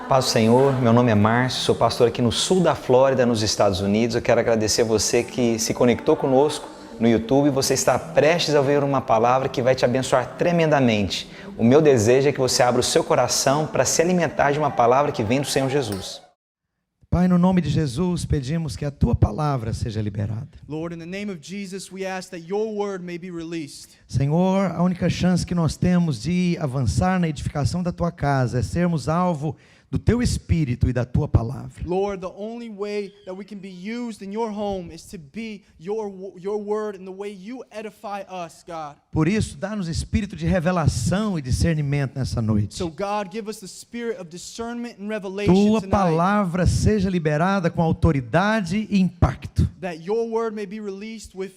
Paz do Senhor, meu nome é Márcio, sou pastor aqui no sul da Flórida, nos Estados Unidos. Eu quero agradecer a você que se conectou conosco no YouTube. Você está prestes a ouvir uma palavra que vai te abençoar tremendamente. O meu desejo é que você abra o seu coração para se alimentar de uma palavra que vem do Senhor Jesus. Pai, no nome de Jesus, pedimos que a tua palavra seja liberada. Lord, in the name of Jesus, we ask that your word may be released. Senhor, a única chance que nós temos de avançar na edificação da tua casa é sermos alvo do teu Espírito e da tua palavra. Lord, the only way that we can be used in your home is to be your word and the way you edify us, God. Por isso, dá-nos espírito de revelação e discernimento nessa noite. So God, give us the spirit of discernment and revelation Tua tonight. palavra seja liberada com autoridade e impacto. That your word may be released with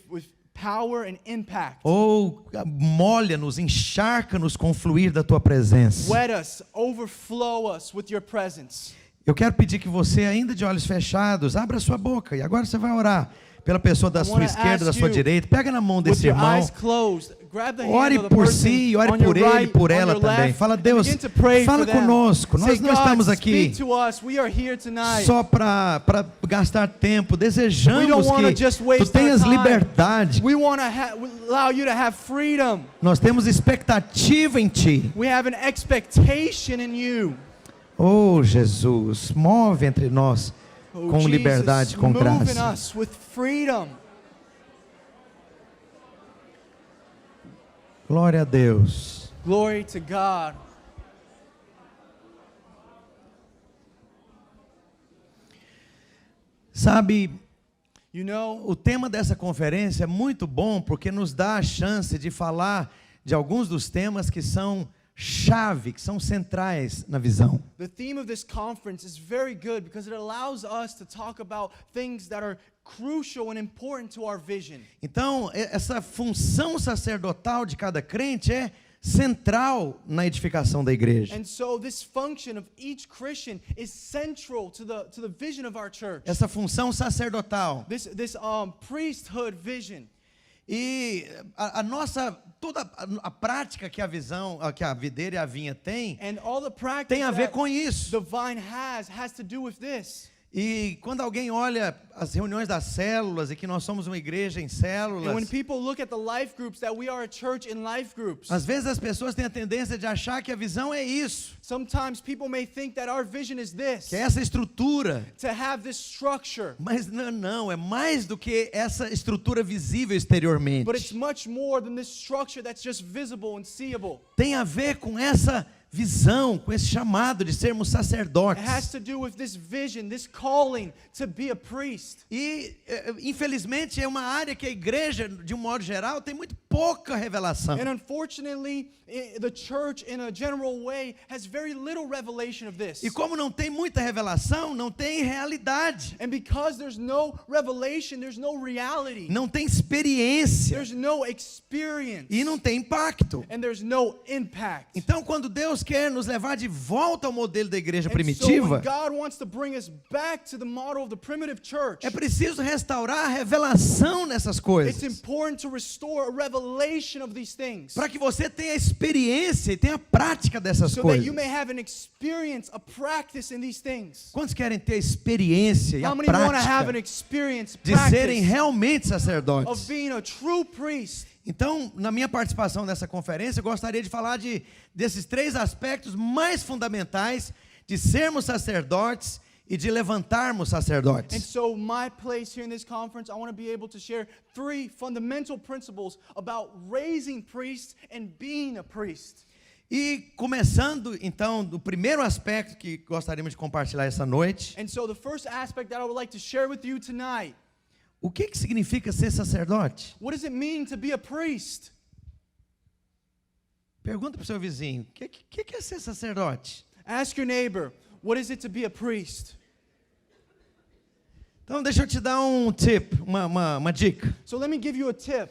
power and impact. Ou molha-nos, encharca-nos com o fluir da tua presença. Wet us, overflow us with your presence. Eu quero pedir que você, ainda de olhos fechados, abra sua boca e agora você vai orar pela pessoa da sua esquerda, da sua direita. Pega na mão With desse your irmão. eyes closed, grab the hand Ore of the por person si, ore on your por ele e right, por on ela your também. left, Fala, and Deus, begin to pray fala for them. conosco. Nós Say, não God, estamos aqui speak to us. We are here tonight. só para gastar tempo. We don't Desejamos wanna que just tu waste our tenhas time. liberdade. We want to allow you to have freedom. Nós temos expectativa em ti. We have an expectation in you. Oh, Jesus, move entre nós Oh, com Jesus, liberdade, com move in graça. us with freedom. Glória a Deus. Glory to God. Sabe, You know, o tema dessa conferência é muito bom porque nos dá a chance de falar de alguns dos temas que são chave, que são centrais na visão. the theme of this conference is very good because it allows us to talk about things that are crucial and important to our vision. Então, essa função sacerdotal de cada crente é central na edificação da igreja. And so this function of each Christian is central to the vision of our church. Essa função sacerdotal. This priesthood vision. E a nossa, toda a prática que a visão, que a videira e a vinha tem And all the practice tem a ver that com isso. the vine has to do with this. E quando alguém olha as reuniões das células e que nós somos uma igreja em And when células, people look at the life groups, that we are a church in life groups. às vezes as pessoas têm a tendência de achar que a visão é isso, Sometimes people may think that our vision is this, que é essa estrutura. to have this structure. Mas não, é mais do que essa estrutura visível exteriormente. But it's much more than this structure that's just visible and seeable. Tem a ver com essa visão, com esse chamado de sermos It has sacerdotes. to do with this vision, this calling to be a priest. E, infelizmente, é uma área que a igreja, de um modo geral, tem muito pouca revelação. And unfortunately, the church in a general way has very little revelation of this. E como não tem muita revelação, não tem realidade, And because there's no revelation, there's no reality. não tem experiência There's no experience. e não tem impacto. And there's no impact. Então, quando Deus quer nos levar de volta ao modelo da igreja And so primitiva, when God wants to bring us back to the model of the primitive church, é preciso restaurar a revelação nessas it's coisas, important to restore a revelation of these things para que você tenha experiência e tenha prática dessas so that coisas. you may have an experience, a practice in these things. Quantos querem ter experiência e a How many want to have an prática experience, de serem practice realmente of sacerdotes? being a true priest? Então, na minha participação nessa conferência, eu gostaria de falar desses três aspectos mais fundamentais de sermos sacerdotes e de levantarmos And sacerdotes. so my place here in this conference, I want to be able to share three fundamental principles about raising priests and being a priest. E começando, então, do primeiro aspecto que gostaríamos de compartilhar essa noite, And so the first aspect that I would like to share with you tonight, o que significa ser sacerdote? what does it mean to be a priest? Pergunta para o seu vizinho, o que é ser sacerdote? Ask your neighbor, what is it to be a priest? Então, deixa eu te dar um tip, uma dica. So let me give you a tip.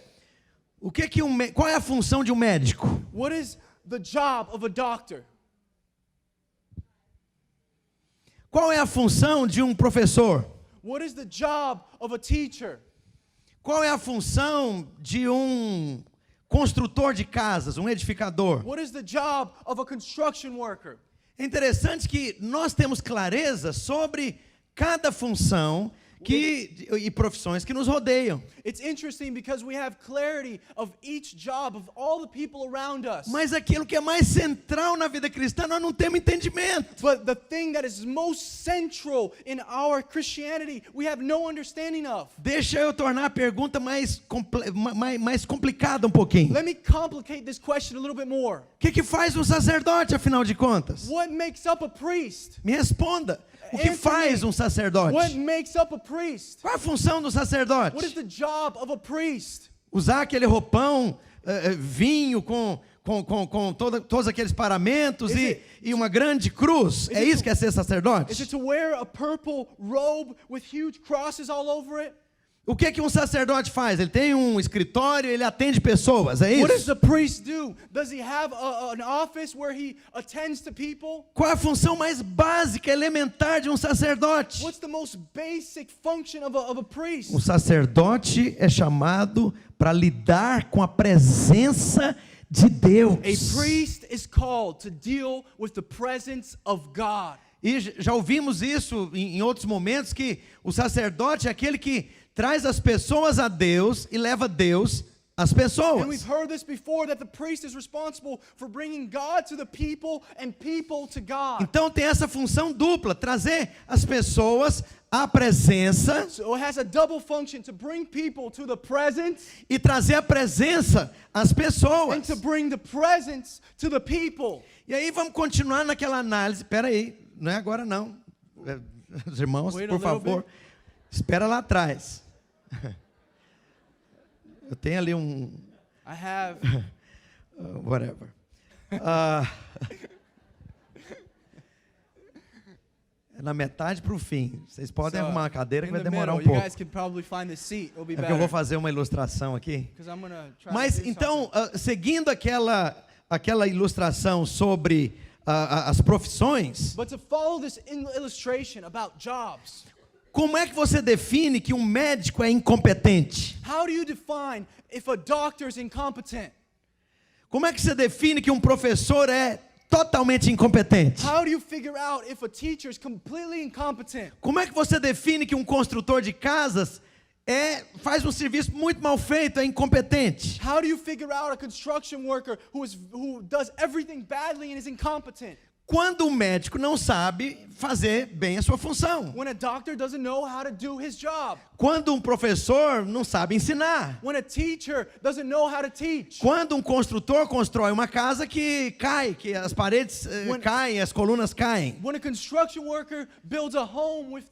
Qual é a função de um médico? What is the job of a doctor? Qual é a função de um professor? What is the job of a teacher? Qual é a função de um construtor de casas, um edificador? What is the job of a construction worker? É interessante que nós temos clareza sobre cada função e profissões que nos rodeiam. It's interesting because we have clarity of each job of all the people around us. Mas aquilo que é mais central na vida cristã, nós não temos entendimento. But the thing that is most central in our Christianity, we have no understanding of. Deixa eu tornar a pergunta mais complicada um pouquinho. Let me complicate this question a little bit more. O que faz um sacerdote, afinal de contas? What makes up a priest? Me responda. O que faz um sacerdote? What makes up a priest? Qual a função do What is sacerdote? the job of a priest? Usar aquele roupão, vinho com todos aqueles paramentos e uma grande cruz. É isso que é ser Is sacerdote? it to wear a purple robe with huge crosses all over it? O que um sacerdote faz? Ele tem um escritório, ele atende pessoas, é What does isso? the priest do? Does he have an office where he attends to people? Qual a função mais básica, elementar de um sacerdote? What's the most basic function of a priest? O sacerdote é chamado para lidar com a presença de Deus. A priest is called to deal with the presence of God. E já ouvimos isso em outros momentos, que o sacerdote é aquele que traz as pessoas a Deus e leva Deus às And we've pessoas. heard this before, that the priest is responsible for bringing God to the people and people to God. Então tem essa função dupla, trazer as pessoas à presença So it has a double function, to bring people to the presence e trazer a presença às and pessoas. to bring the presence to the people. E aí vamos continuar naquela análise. Espera aí, não é agora não. Os irmãos, Wait a por little favor, espera lá atrás. Eu tenho ali I have whatever. É na metade para o fim. Vocês podem arrumar uma cadeira que in vai the demorar middle. um You pouco. guys can probably find the seat. It'll be É porque eu vou better. fazer uma ilustração aqui. Because I'm gonna try Mas to do então, something. seguindo aquela ilustração sobre as profissões, But to follow this illustration about jobs, como é que você define que um médico é incompetente? how do you define if a doctor is incompetent? Como é que você define que um professor é totalmente incompetente? How do you figure out if a teacher is completely incompetent? Como é que você define que um construtor de casas faz um serviço muito mal feito, é incompetente? How do you figure out a construction worker who does everything badly and is incompetent? Quando um médico não sabe fazer bem a sua função. When a doctor doesn't know how to do his job. Quando um professor não sabe ensinar. When a teacher doesn't know how to teach. Quando um construtor constrói uma casa que cai, que as paredes caem, as colunas caem. When a construction worker builds a home with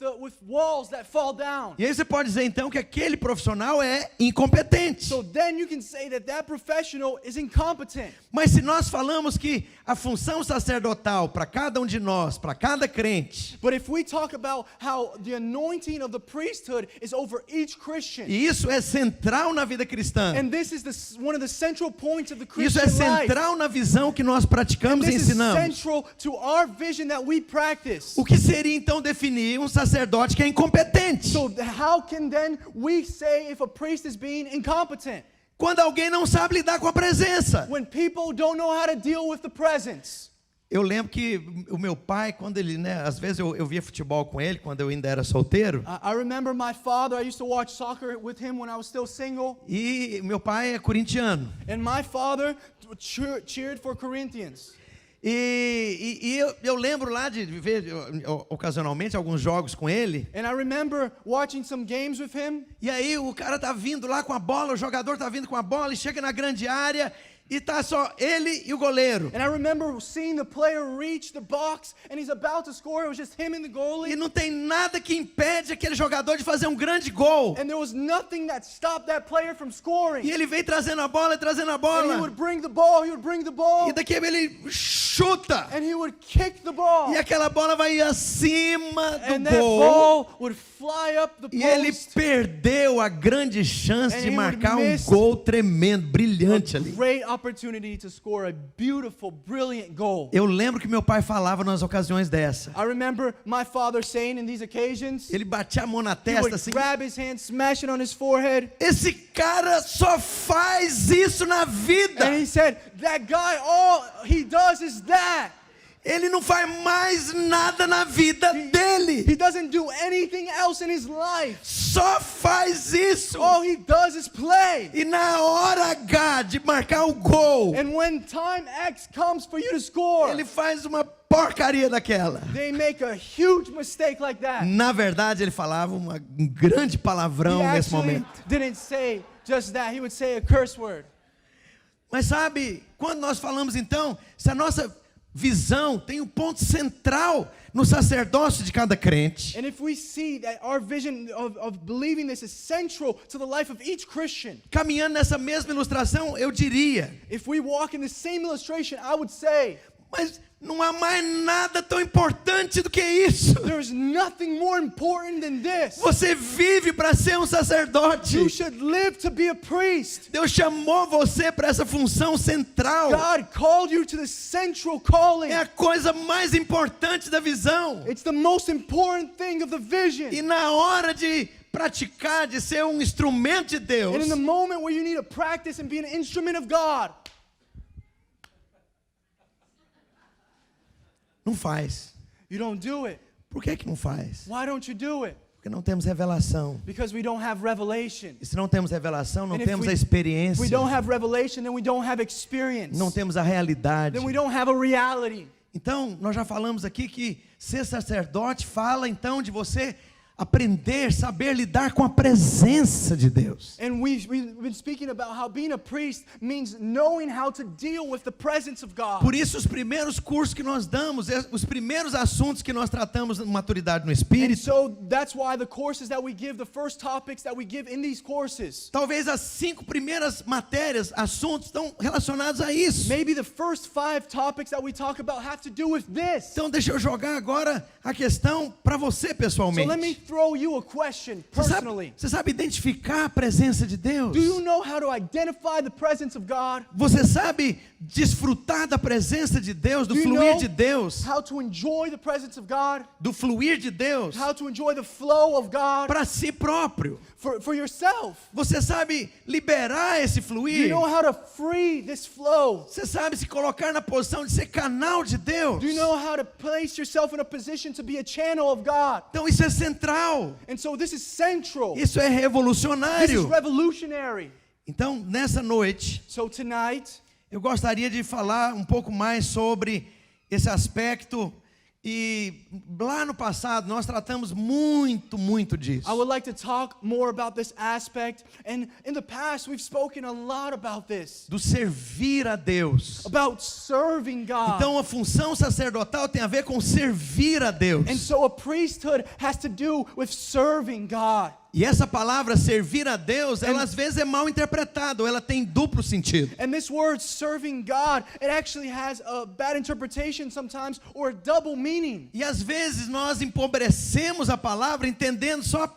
walls that fall down. E aí você pode dizer então que aquele profissional é incompetente. So then you can say that professional is incompetent. Mas se nós falamos que a função sacerdotal para cada um de nós, para cada crente, But if we talk about how the anointing of the priesthood is over each Christian, e isso é central na vida cristã, and this is one of the central points of the isso Christian é life, central na visão que nós praticamos e this is ensinamos. central to our vision that we practice. O que seria então definir um sacerdote que é incompetente? So how can then we say if a priest is being incompetent? Quando alguém não sabe lidar com a presença. When people don't know how to deal with the presence. Eu lembro que o meu pai, quando ele, às vezes eu via futebol com ele, quando eu ainda era solteiro. I remember my father, I used to watch soccer with him when I was still single. E meu pai é corintiano. And my father cheered for Corinthians. E eu lembro lá de ver ocasionalmente alguns jogos com ele. And I remember watching some games with him. E aí o cara tá vindo lá com a bola, o jogador tá vindo com a bola e chega na grande área e tá só ele e o goleiro. And I remember seeing the player reach the box and he's about to score. It was just him and the goalie. E não tem nada que impede aquele jogador de fazer um grande gol. And there was nothing that stopped that player from scoring. E ele vem trazendo a bola, trazendo a And he bola. would bring the ball, he would bring the ball. E daqui ele chuta. And he would kick the ball. E aquela bola vai acima And do that gol. ball would fly up the E ele post. perdeu a grande chance And de he would marcar um miss gol tremendo, brilhante ali. Great opportunity to score a beautiful, brilliant goal. Eu lembro que meu pai falava nas ocasiões dessa. I remember my father saying in these occasions, Ele batia a mão na he testa would assim. grab his hand, smash it on his forehead, Esse cara só faz isso na vida. and he said, that guy, all he does is that. Ele não faz mais nada na vida dele. He doesn't do anything else in his life. Só faz isso. All he does is play. E na hora H de marcar o gol, And when time X comes for you to score, ele faz uma porcaria daquela. they make a huge mistake like that. Na verdade, ele falava um grande palavrão He nesse actually momento. didn't say just that. He would say a curse word. Mas sabe, quando nós falamos então, se a nossa visão tem um ponto central no sacerdócio de cada crente, And if we see that our vision of believing this is central to the life of each Christian, caminhando nessa mesma ilustração, eu diria, if we walk in the same illustration, I would say, mas não há mais nada tão importante do que isso. there's nothing more important than this. Você vive para ser um sacerdote. You should live to be a priest. Deus chamou você para essa função central. God called you to the central calling. É a coisa mais importante da visão. It's the most important thing of the vision. E na hora de praticar, de ser um instrumento de Deus, And in the moment where you need to practice and be an instrument of God, não faz. you don't do it. Por que não faz? Why don't you do it? Porque não temos revelação. Because we don't have revelation. E se não temos revelação, não And if temos a If experiência. we don't have revelation, then we don't have experience. Não temos a realidade. Then we don't have a reality. Então, nós já falamos aqui que ser sacerdote fala então de você aprender, saber lidar com a presença de Deus. And we've been speaking about how being a priest means knowing how to deal with the presence of God. Por isso, os primeiros cursos que nós damos, os primeiros assuntos que nós tratamos na maturidade no And Espírito, so that's why the courses that we give, the first topics that we give in these courses, talvez as 5 primeiras matérias, assuntos estão relacionados a isso. maybe the first 5 topics that we talk about have to do with this. Então, deixa eu jogar agora a questão para você So pessoalmente. let me throw you a question personally. Você sabe identificar a presença de Deus? Do you know how to identify the presence of God? Você sabe desfrutar da presença de Deus, do Do you fluir know de Deus, how to enjoy the presence of God? do fluir de Deus How to enjoy the flow of God para si próprio? for yourself? Você sabe liberar esse Do fluir? you know how to free this flow? Você sabe se colocar na posição de ser canal de Deus? Do you know how to place yourself in a position to be a channel of God? Então isso é central. And so this is central. Isso é This is revolucionário. revolutionary. Então, nessa noite, So tonight, eu gostaria de falar um pouco mais sobre esse aspecto. E lá no passado nós tratamos muito disso. I would like to talk more about this aspect. And in the past, we've spoken a lot about this, Do servir a Deus. about serving God. Então a função sacerdotal tem a ver com servir a Deus. And so a priesthood has to do with serving God. E essa palavra servir a Deus, ela às vezes é mal interpretada, ou ela tem duplo sentido. And this word serving God, it actually has a bad interpretation sometimes or a double meaning. E às vezes nós empobrecemos a palavra entendendo só a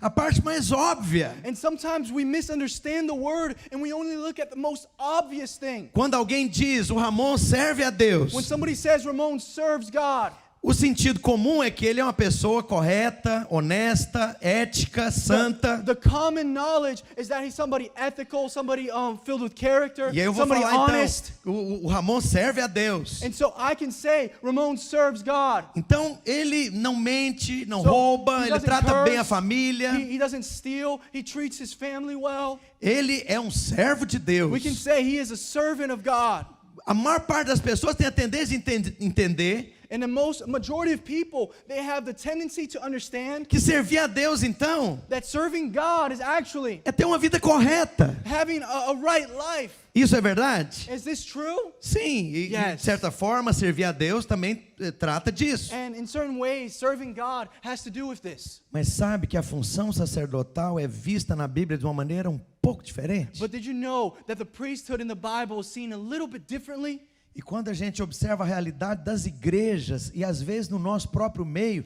parte mais óbvia. And sometimes we misunderstand the word and we only look at the most obvious thing. Quando alguém diz, o Ramon serve a Deus, When somebody says Ramon serves God, o sentido comum é que ele é uma pessoa correta, honesta, ética, santa. the common knowledge is that he's somebody ethical, somebody filled with character, E aí eu vou somebody falar honest. então, o Ramon serve a Deus. And so I can say Ramon serves God. Então ele não mente, não So, rouba, he ele doesn't trata curse, bem a família. He doesn't steal, he treats his family well. Ele é um servo de Deus. We can say he is a servant of God. A maior parte das pessoas tem a tendência de entender And the majority of people, they have the tendency to understand que servir a Deus então that serving God is actually é ter uma vida correta. having a right life. Isso é verdade? Is this true? Sim, e de Yes. certa forma servir a Deus também trata disso. And in certain ways, serving God has to do with this. Mas sabe que a função sacerdotal é vista na Bíblia de uma maneira um pouco diferente. But did you know that the priesthood in the Bible is seen a little bit differently? E quando a gente observa a realidade das igrejas e às vezes no nosso próprio meio,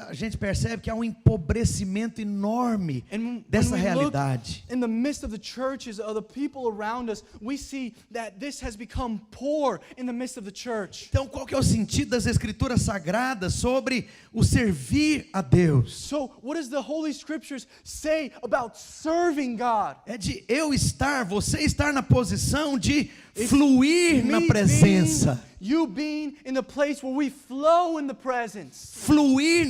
a gente percebe que há um empobrecimento enorme And dessa when we look realidade. in the midst of the churches, of the people around us, we see that this has become poor in the midst of the church. Então, qual que é o sentido das escrituras sagradas sobre o servir a Deus? So, what does the Holy Scriptures say about serving God? É de eu estar, você estar na posição de fluir na presença. You being in the place where we flow in the presence. Fluir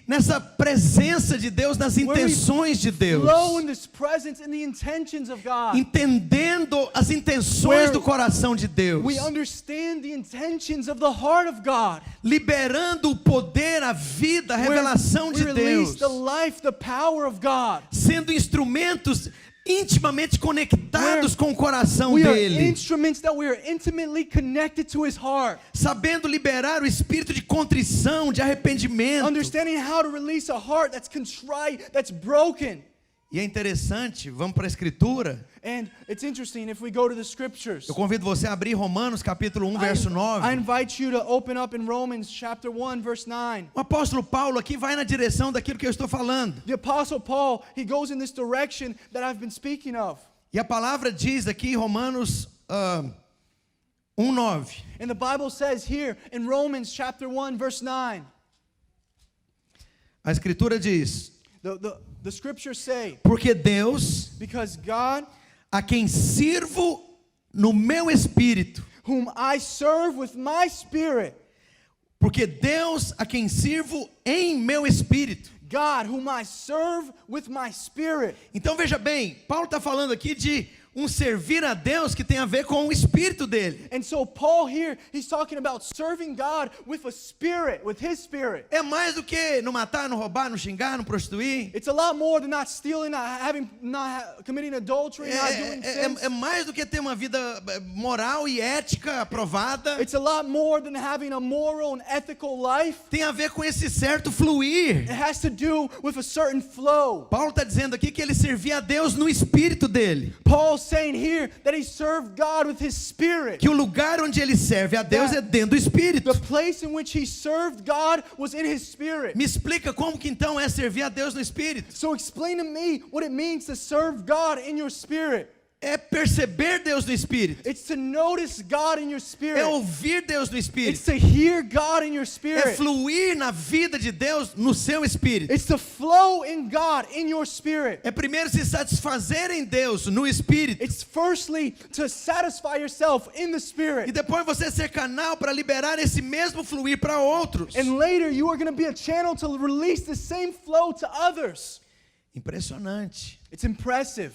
nessa presença de Deus, nas intenções de Deus. Flow in this presence and the intentions of God. Entendendo as intenções do coração de Deus. We understand the intentions of the heart of God. Liberando o poder, a vida, a revelação de We Deus. release the life, the power of God. Sendo instrumentos intimamente conectados com o coração We are dele. instruments that we are intimately connected to His heart. Sabendo liberar o espírito de contrição, de arrependimento. Understanding how to release a heart that's contrite, that's broken. E é interessante, vamos para a Escritura. And it's interesting if we go to the scriptures. Eu convido você a abrir Romanos capítulo 1, verso 9. I invite you to open up in Romans chapter 1 verse 9. O apóstolo Paulo aqui vai na direção daquilo que eu estou falando. The apostle Paul, he goes in this direction that I've been speaking of. E a palavra diz aqui em Romanos 1:9. And the Bible says here in Romans chapter 1 verse 9. A Escritura diz: The scriptures say, porque Deus, because God, a quem sirvo no meu espírito, whom I serve with my spirit, porque Deus, a quem sirvo em meu espírito. God, whom I serve with my spirit. Então veja bem, Paulo está falando aqui de servir a Deus que tem a ver com o espírito dele. And so Paul here, he's talking about serving God with a spirit, with his spirit. É mais do que não matar, não roubar, não xingar, não prostituir. It's a lot more than not stealing, not committing adultery, not doing sins. É mais do que ter uma vida moral e ética aprovada. It's a lot more than having a moral and ethical life. Tem a ver com esse certo fluir. It has to do with a certain flow. Paulo está dizendo aqui que ele servia a Deus no espírito dele. Paul's saying here that he served God with his spirit. Que o lugar onde ele serve a Deus é dentro do espírito. The place in which he served God was in his spirit. Me explica como que então é servir a Deus no espírito? So explain to me what it means to serve God in your spirit. É perceber Deus no espírito. It's to notice God in your spirit. É ouvir Deus no espírito. It's to hear God in your spirit. É fluir na vida de Deus no seu espírito. It's to flow in God in your spirit. É primeiro se satisfazer em Deus no espírito. It's firstly to satisfy yourself in the spirit. E depois você ser canal para liberar esse mesmo fluir para outros. And later you are going to be a channel to release the same flow to others. Impressionante. It's impressive.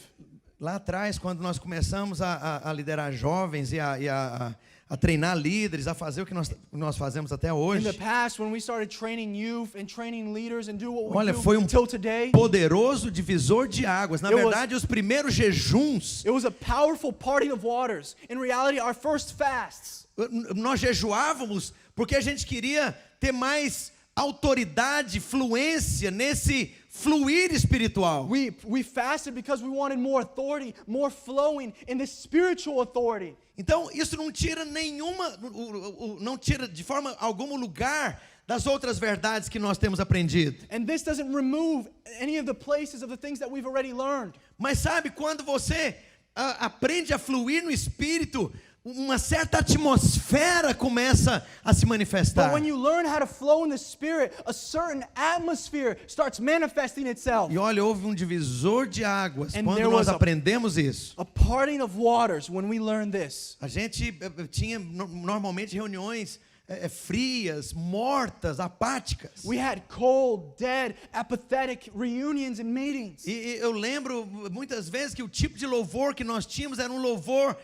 Lá atrás, quando nós começamos a liderar jovens e a treinar líderes, a fazer o que nós fazemos até hoje. In the past, when we started training youth and training leaders and do what we Olha, do foi until today, poderoso divisor de águas. Na verdade, os primeiros jejuns, it was a powerful parting of waters. In reality, our first fasts, nós jejuávamos porque a gente queria ter mais autoridade, fluência nesse fluir espiritual. we fasted because we wanted more authority, more flowing in this spiritual authority. Então, isso não tira não tira de forma alguma o lugar das outras verdades que nós temos aprendido. And this doesn't remove any of the places of the things that we've already learned. Mas sabe, quando você aprende a fluir no espírito, uma certa atmosfera começa a se manifestar. But when you learn how to flow in the spirit, a certain atmosphere starts manifesting itself. E olha, houve um divisor de águas And quando there nós was aprendemos isso. A parting of waters when we learned this. A gente tinha normalmente reuniões frias, mortas, apáticas. We had cold, dead, apathetic reunions and meetings. E eu lembro muitas vezes que o tipo de louvor que nós tínhamos era um louvor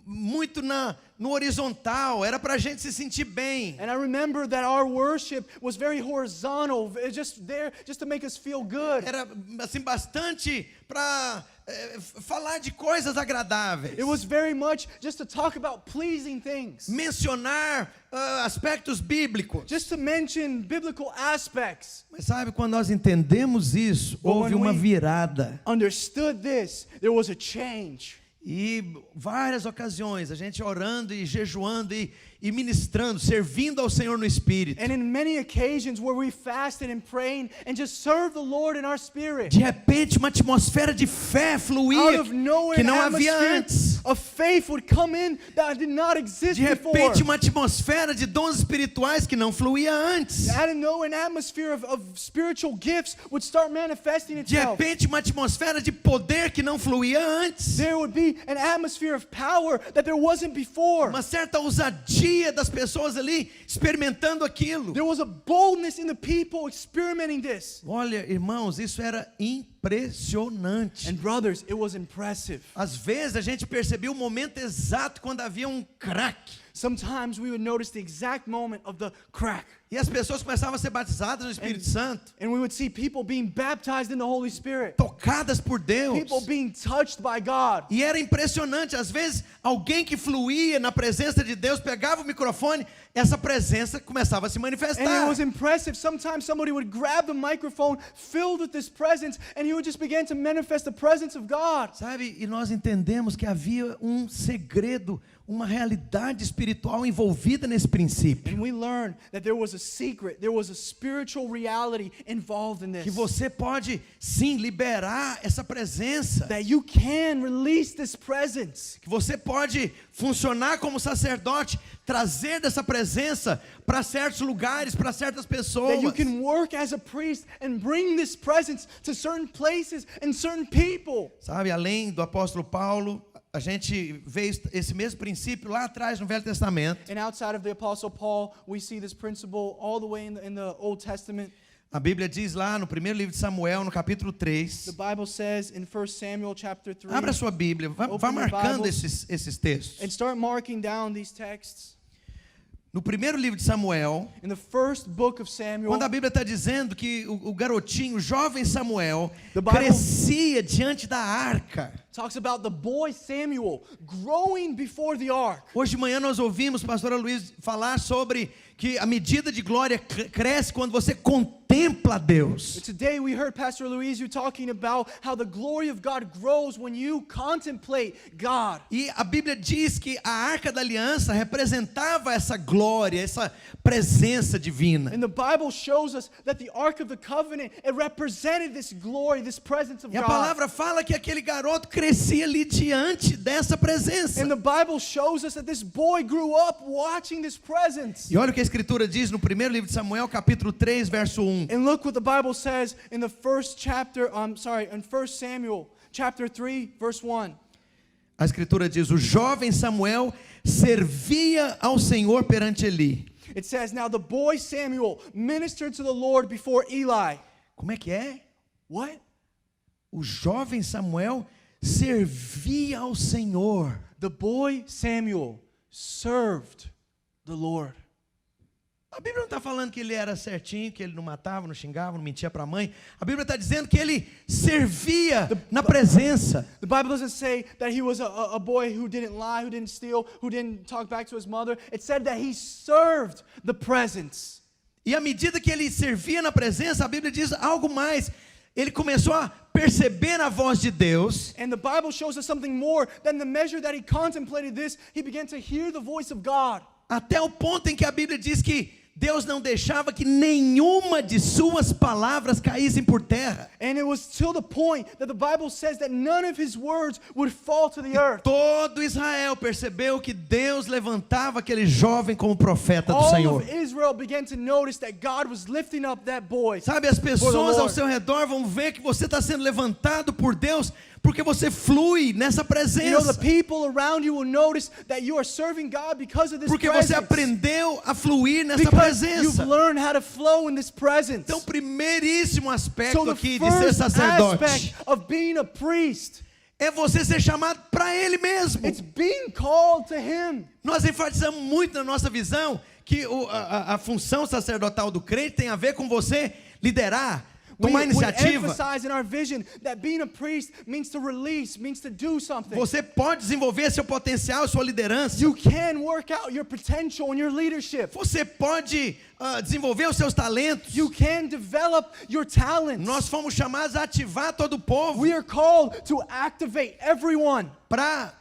muito no horizontal, era para a gente se sentir bem. And I remember that our worship was very horizontal, just there just to make us feel good. Era assim bastante para falar de coisas agradáveis. It was very much just to talk about pleasing things. Mencionar aspectos bíblicos. Just to mention biblical aspects. Mas sabe, quando nós entendemos isso, houve uma virada. Understood this, there was a change. E várias ocasiões, a gente orando e jejuando e ministrando, servindo ao Senhor no Espírito. And in many occasions where we fasted and praying and just served the Lord in our spirit. De repente, uma atmosfera de fé fluía Out of nowhere, que não an havia atmosphere antes. dons. A faith would come in that did not exist De before. repente, uma atmosfera de dons espirituais que não fluía antes. Out of nowhere, an atmosphere of spiritual gifts would start manifesting De itself. repente, uma atmosfera de poder que não fluía antes. There would be an atmosphere of power that there wasn't before. Uma certa ousadia das pessoas ali experimentando aquilo. There was a boldness in the people experimenting this. Olha, irmãos, isso era impressionante. And brothers, it was impressive. Às vezes a gente percebia o momento exato quando havia um crack. Sometimes we would notice the exact moment of the crack. E as pessoas começavam a ser batizadas no Espírito Santo, And we would see people being baptized in the Holy Spirit. tocadas por Deus. People being touched by God. E era impressionante, às vezes alguém que fluía na presença de Deus pegava o microfone, essa presença começava a se And it manifestar. was impressive. Sometimes somebody would grab the microphone filled with this presence and he would just begin to manifest the presence of God. Sabe, e nós entendemos que havia um segredo, uma realidade espiritual envolvida nesse princípio. And we learned that there was a secret, there was a spiritual reality involved in Que this. você pode sim liberar essa presença. That you can release this presence. Que você pode funcionar como sacerdote, trazer dessa presença para certos lugares, para certas pessoas. That you can work as a priest and bring this presence to certain places and certain people. Sabe, além do apóstolo Paulo, a gente vê esse mesmo princípio lá atrás no Velho Testamento. And outside of the Apostle Paul, we see this principle all the way in the Old Testament. A Bíblia diz lá no primeiro livro de Samuel, no capítulo 3. The Bible says in 1 Samuel chapter 3. Abra sua Bíblia, vá Open your marcando Bibles. esses textos. And start marking down these texts. No primeiro livro de Samuel, In the first book of Samuel, quando a Bíblia está dizendo que o garotinho, o jovem Samuel, The Bible- crescia diante da arca. talks about the boy Samuel growing before the ark. Hoje de manhã nós ouvimos a pastora Luiz falar sobre que a medida de glória cresce quando você contempla a Deus. Today we heard Pastor Luis talking about how the glory of God grows when you contemplate God. E a Bíblia diz que a arca da aliança representava essa glória, essa presença divina. And the Bible shows us that the Ark of the Covenant, it represented this glory, this presence of E a God. palavra fala que aquele garoto crescia ali diante dessa presença. And the Bible shows us that this boy grew up watching this presence. E olha o que a Escritura diz no primeiro livro de Samuel, capítulo 3, verso 1. And look what the Bible says in the first chapter, in 1 Samuel chapter 3, verse 1. A Escritura diz: o jovem Samuel servia ao Senhor perante Eli. It says, now the boy Samuel ministered to the Lord before Eli. Como é que é? What? O jovem Samuel servia ao Senhor. The boy Samuel served the Lord. A Bíblia não está falando que ele era certinho, que ele não matava, não xingava, não mentia para a mãe. A Bíblia está dizendo que ele servia na presença. The Bible doesn't say that he was a boy who didn't lie, who didn't steal, who didn't talk back to his mother. It said that he served the presence. E à medida que ele servia na presença, a Bíblia diz algo mais. Ele começou a perceber a voz de Deus. And the Bible shows us something more than the measure that he contemplated this. He began to hear the voice of God. Até o ponto em que a Bíblia diz que Deus não deixava que nenhuma de suas palavras caíssem por terra. And it was till the point that the Bible says that none of his words would fall to the earth. Todo Israel percebeu que Deus levantava aquele jovem como profeta do All Senhor. of Israel began to notice that God was lifting up that boy. Sabe, as pessoas Lord. ao seu redor vão ver que você está sendo levantado por Deus porque você flui nessa You know, presença. the people around you will notice that you are serving God because of this Porque presence. você aprendeu a fluir nessa Because you've presença. learned how to flow in this presence. Então, primeiríssimo So aspecto the aqui de ser first sacerdote aspect of being a priest, é você ser chamado para Ele mesmo. it's being called to Him. Nós enfatizamos muito na nossa visão que a função sacerdotal do crente tem a ver com você liderar, tomar We iniciativa. emphasize in our vision that being a priest means to release, means to do something. Você pode desenvolver seu potencial, sua liderança. You can work out your potential and your leadership. Você pode desenvolver os seus talentos. You can develop your talents. Nós fomos chamados a ativar todo o povo We are called to activate everyone para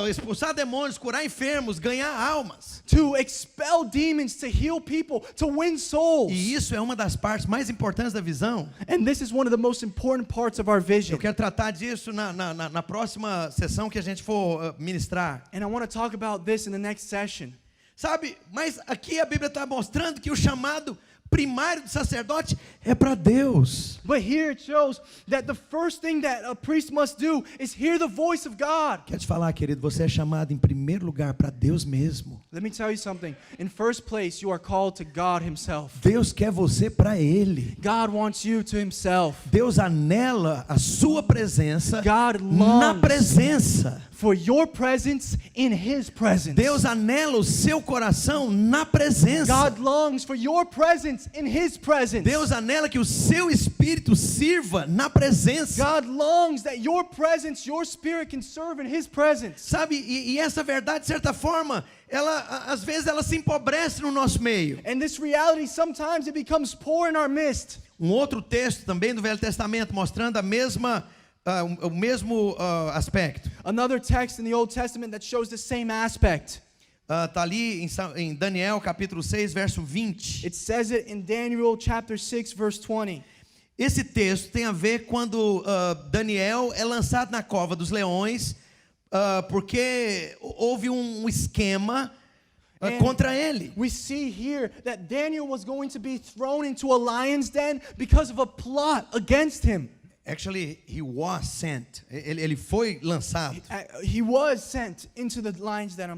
expulsar demônios, curar enfermos, ganhar almas. to expel demons, to heal people, to win souls. E isso é uma das partes mais importantes da visão. And this is one of the most important parts of our vision. Eu quero tratar disso na próxima sessão que a gente for ministrar. And I want to talk about this in the next session. Sabe, mas aqui a Bíblia está mostrando que o chamado primário do sacerdote é para Deus. But here it shows that the first thing that a priest must do is hear the voice of God. Quero te falar, querido, você é chamado em primeiro lugar para Deus mesmo. Let me tell you something. In first place, you are called to God himself. Deus quer você para Ele. God wants you to himself. Deus anela a sua presença God na longs presença. for your presence in his presence. Deus anela o seu coração na presença. God longs for your presence in his presence. Deus anela que o seu espírito sirva na presença. God longs that your presence, your spirit can serve in his presence. Sabe, e essa verdade, de certa forma, às vezes ela se empobrece no nosso meio. And this reality, sometimes it becomes poor in our midst. Outro texto também do Velho Testamento mostrando o mesmo aspecto. Another text in the Old Testament that shows the same aspect. Tá ali em Daniel capítulo 6, verso 20. It says it in Daniel chapter 6 verse 20. Esse texto tem a ver quando Daniel é lançado na cova dos leões, porque houve um esquema contra ele. We see here that Daniel was going to be thrown into a lion's den because of a plot against him. Actually, he was sent. Ele foi lançado. He was sent into the lion's den,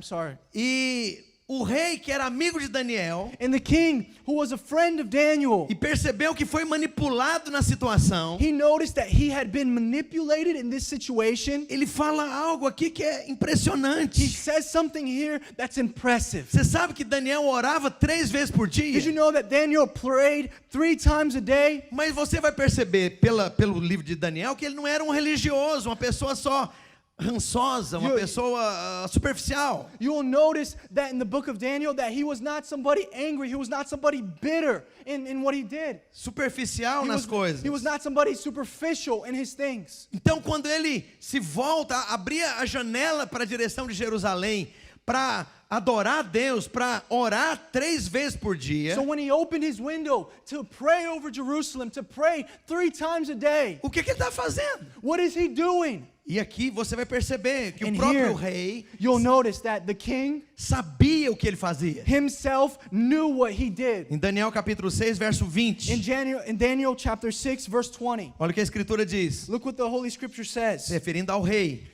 E o rei, que era amigo de Daniel, And the king, who was a friend of Daniel, e percebeu que foi manipulado na situação, he noticed that he had been manipulated in this situation. ele fala algo aqui que é He impressionante. says something here that's impressive. Você sabe que Daniel orava 3 vezes por dia? Did you know that Daniel prayed 3 times a day? Mas você vai perceber pelo livro de Daniel que ele não era um religioso, uma pessoa só rançosa, uma pessoa superficial. You will notice that in the book of Daniel that he was not somebody angry, he was not somebody bitter in what he did. Superficial nas coisas. He was not somebody superficial in his things. Então quando ele se volta, abria a janela para a direção de Jerusalém, para adorar a Deus, para orar 3 vezes por dia. So when he opened his window to pray over Jerusalem, to pray 3 times a day, O que ele está fazendo? what is he doing? E aqui você vai perceber que And o próprio here, rei you'll notice that the king sabia o que ele fazia. himself knew what he did. Em Daniel capítulo 6, verso 20. In Daniel chapter 6 verse 20. Olha o que a escritura diz, Look what the Holy Scripture says. se referindo ao rei.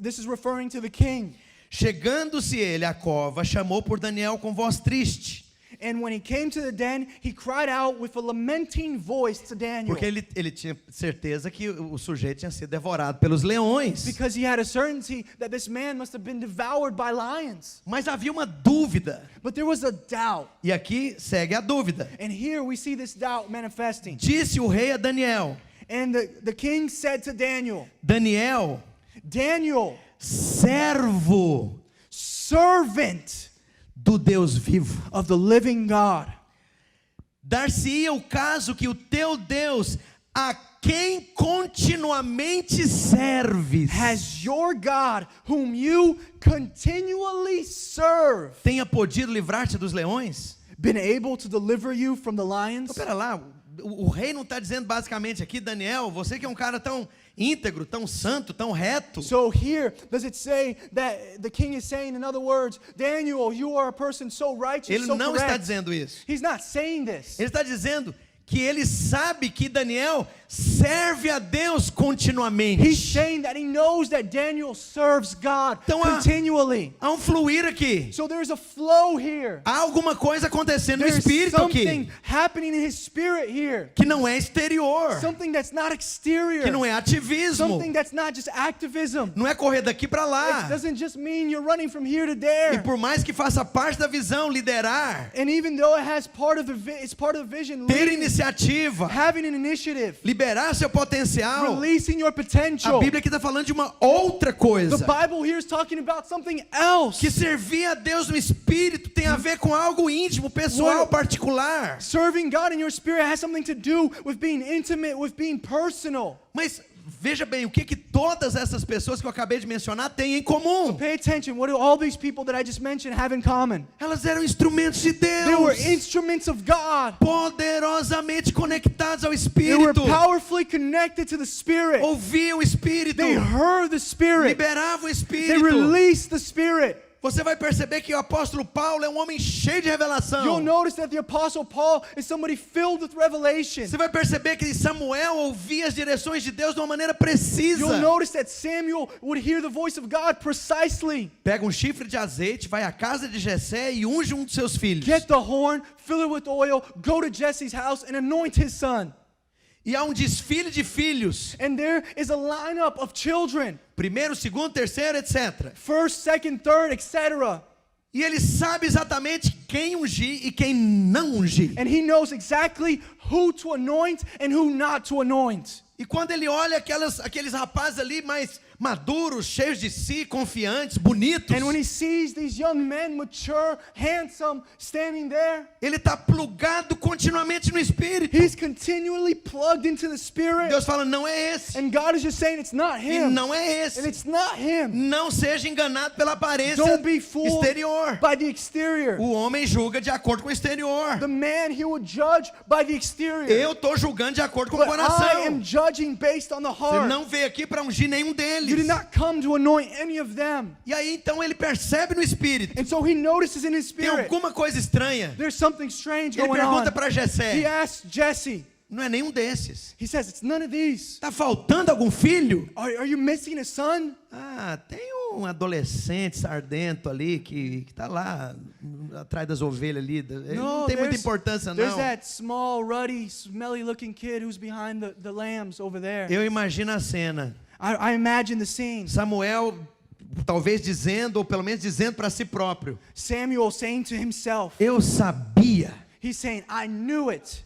This is referring to the king. Chegando-se ele à cova, chamou por Daniel com voz triste. And when he came to the den, he cried out with a lamenting voice to Daniel. Porque ele tinha certeza que o sujeito tinha sido devorado pelos leões. Because he had a certainty that this man must have been devoured by lions. Mas havia uma dúvida. But there was a doubt. E aqui segue a dúvida. And here we see this doubt manifesting. Disse o rei a Daniel. And the king said to Daniel, Daniel, servo servant do Deus vivo. of the living God, Dar-se-ia o caso que o teu Deus, a quem continuamente serves, has your God, whom you continually serve, tenha podido livrar-te dos leões? been able to deliver you from the lions? Então, pera lá, o rei não está dizendo basicamente aqui, Daniel, você que é um cara tão íntegro, tão santo, tão reto. So here, does it say that the king is saying, in other words, Daniel, you are a person so righteous, Ele so não correct? está dizendo isso. He's not saying this. Ele está dizendo que ele sabe que Daniel serve a Deus continuamente. He's saying that he knows that Daniel serves God Então, continually. Há um fluir aqui. So there's a flow here. Há alguma coisa acontecendo no There's espírito something aqui, happening in his spirit here. que não é exterior, Something that's not exterior. que não é ativismo, Something that's not just activism. não é correr daqui para It lá. doesn't just mean you're running from here to E there. por mais que faça parte da visão, liderar, And even though it has it's part of the vision, ter leading, iniciativa, having an initiative, liberar seu potencial, releasing your a potential. Bíblia aqui está falando de uma outra The coisa. Bible here is talking about something else. Que servir a Deus no espírito tem a ver com algo íntimo, pessoal, particular. Serving God in your spirit has something to do with being intimate, with being personal. Mas veja bem, o que todas essas pessoas que eu acabei de mencionar têm em comum? Pay attention. What do all these people that I just mentioned have in common? Elas eram instrumentos de They were Deus, instruments of God. poderosamente conectados ao They were Espírito. powerfully connected to the Spirit. Ouviam o Espírito, They heard the Spirit. liberavam o They Espírito. released the Spirit. Você vai perceber que o apóstolo Paulo é um homem cheio de revelação. You'll notice that the Apostle Paul is somebody filled with revelation. Você vai perceber que Samuel ouvia as direções de Deus de uma maneira precisa. You'll notice that Samuel would hear the voice of God precisely. Pega um chifre de azeite, vai à casa de Jessé e unge um de seus filhos. Get the horn, fill it with oil, go to Jesse's house and anoint his son. E há um desfile de filhos. And there is a lineup of children. Primeiro, segundo, terceiro, etc. First, second, third, etc. E ele sabe exatamente quem ungir e quem não ungir. And he knows exactly who to anoint and who not to anoint. E quando ele olha aqueles rapazes ali mais maduros, cheios de si, confiantes, bonitos, And when he sees these young men, mature, handsome, standing there, ele está plugado continuamente no Espírito. he's continually plugged into the Spirit. Deus fala, não é esse. And God is just saying, it's not E him. não é And esse. it's not him. Não seja enganado pela aparência Don't be fooled exterior. by the exterior. O homem julga de acordo com o exterior. The man, he will judge by the exterior. Eu estou julgando de acordo com o But I coração. am judging based on the Você heart. não veio aqui para ungir nenhum You did deles. not come to anoint any of them. E aí então ele percebe no Espírito. And so he notices in his Tem spirit, alguma coisa estranha. there's something strange Ele going pergunta on. para He Jessé. asks Jesse, Não é nenhum desses. he says, it's none of these. Está faltando algum filho? Are you missing a son? Ah, tem um adolescente sardento ali que está lá atrás das ovelhas ali. Ele não tem muita importância there's não. that small, ruddy, smelly looking kid who's behind the lambs over there. Eu imagino a cena. I imagine the scene. Samuel talvez dizendo, ou pelo menos dizendo para si próprio: Samuel saying to himself, eu sabia. he's saying, I knew it.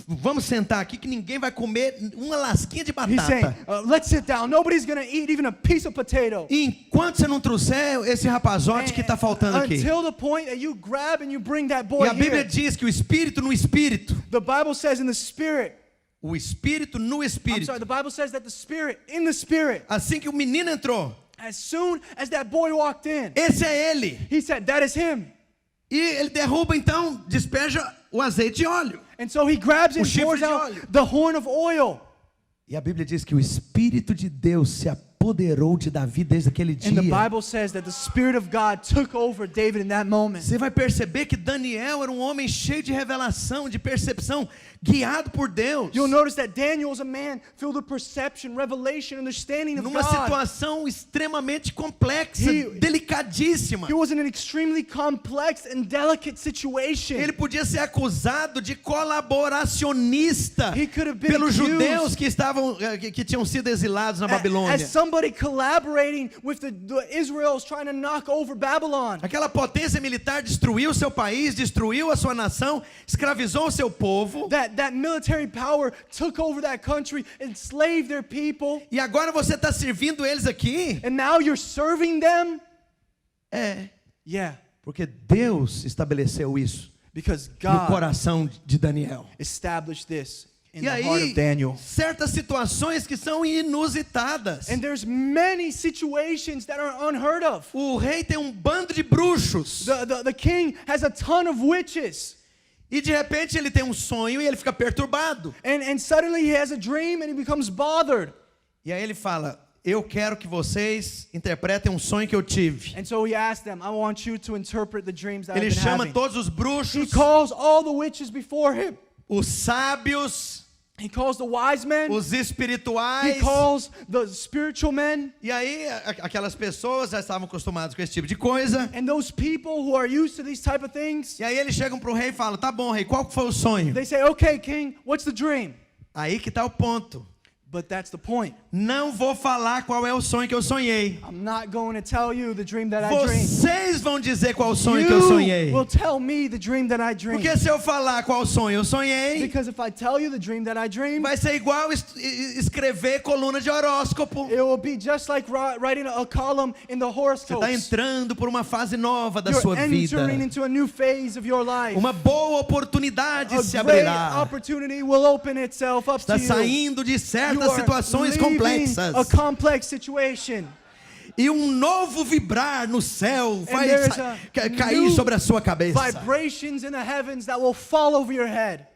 Vamos sentar aqui que ninguém vai comer uma lasquinha de He's saying, batata. let's sit down. Nobody's going to eat even a piece of potato. E enquanto você não trouxer esse rapazote que está faltando aqui. Until the point that you grab and you bring that E boy a Bíblia here. diz que o Espírito no Espírito, The Bible says in the Spirit, o Espírito no I'm Espírito. sorry, the Bible says that the Spirit, in the Spirit, Assim que o menino entrou, as soon as that boy walked in, esse é ele. he said, that is him. E ele derruba então, despeja o azeite e óleo. And so he grabs and chifre pours de out óleo. the horn of oil. E a Bíblia diz que o Espírito de Deus se apoderou de Davi desde aquele And the dia. Bible says that the Spirit of God took over David in that moment. Você vai perceber que Daniel era um homem cheio de revelação, de percepção, guiado por Deus. You'll notice that Daniel was a man filled with perception, revelation, understanding of Numa God. situação extremamente complexa, He- delicadíssima. He was in an extremely complex and delicate situation. Ele podia ser acusado de colaboracionista He could have been pelos accused judeus que estavam que tinham sido exilados na Babilônia. As somebody collaborating with the Israels trying to knock over Babylon. Aquela potência militar destruiu seu país, destruiu a sua nação, escravizou o seu povo. That military power took over that country, enslaved their people, E agora você está servindo eles aqui? and now you're serving them? É, Yeah, porque Deus estabeleceu isso because no God coração de Daniel. established this in E the heart aí, of Daniel. certas situações que são inusitadas. And there's many situations that are unheard of. O rei tem um bando de bruxos. The king has a ton of witches. E de repente ele tem um sonho e ele fica perturbado. And suddenly he has a dream and he becomes bothered. E aí ele fala: eu quero que vocês interpretem um sonho que eu tive. And so he asked them, I want you to interpret the dreams that Ele I've been chama having. todos os He bruxos, calls all the witches before him. os sábios, He calls the wise men. os He espirituais. calls the spiritual men. E aí aquelas pessoas já estavam acostumadas com esse tipo de coisa. And those people who are used to these type of things, E aí eles chegam para o rei e falam: tá bom, rei, qual que foi o sonho? they say, okay, king, what's the dream? Aí que está o ponto. But that's the point. Não vou falar qual é o sonho que eu sonhei. I'm not going to tell you the dream that I dreamed. Vocês vão dizer qual o sonho que eu sonhei. You will tell me the dream that I dreamed. Porque se eu falar qual sonho eu sonhei, Because if I tell you the dream that I dreamed, vai ser igual escrever coluna de horóscopo. it will be just like writing a column in the Você horoscopes. está entrando por uma fase nova da You're sua vida. entering into a new phase of your life. Uma boa oportunidade se A great abrirá. opportunity will open itself up Está to you. saindo de certas enfrenta are situações leaving complexas. a complex situation. E novo vibrar no céu vai there is a cair new sobre a sua cabeça. Vibrations in the heavens that will fall over your head.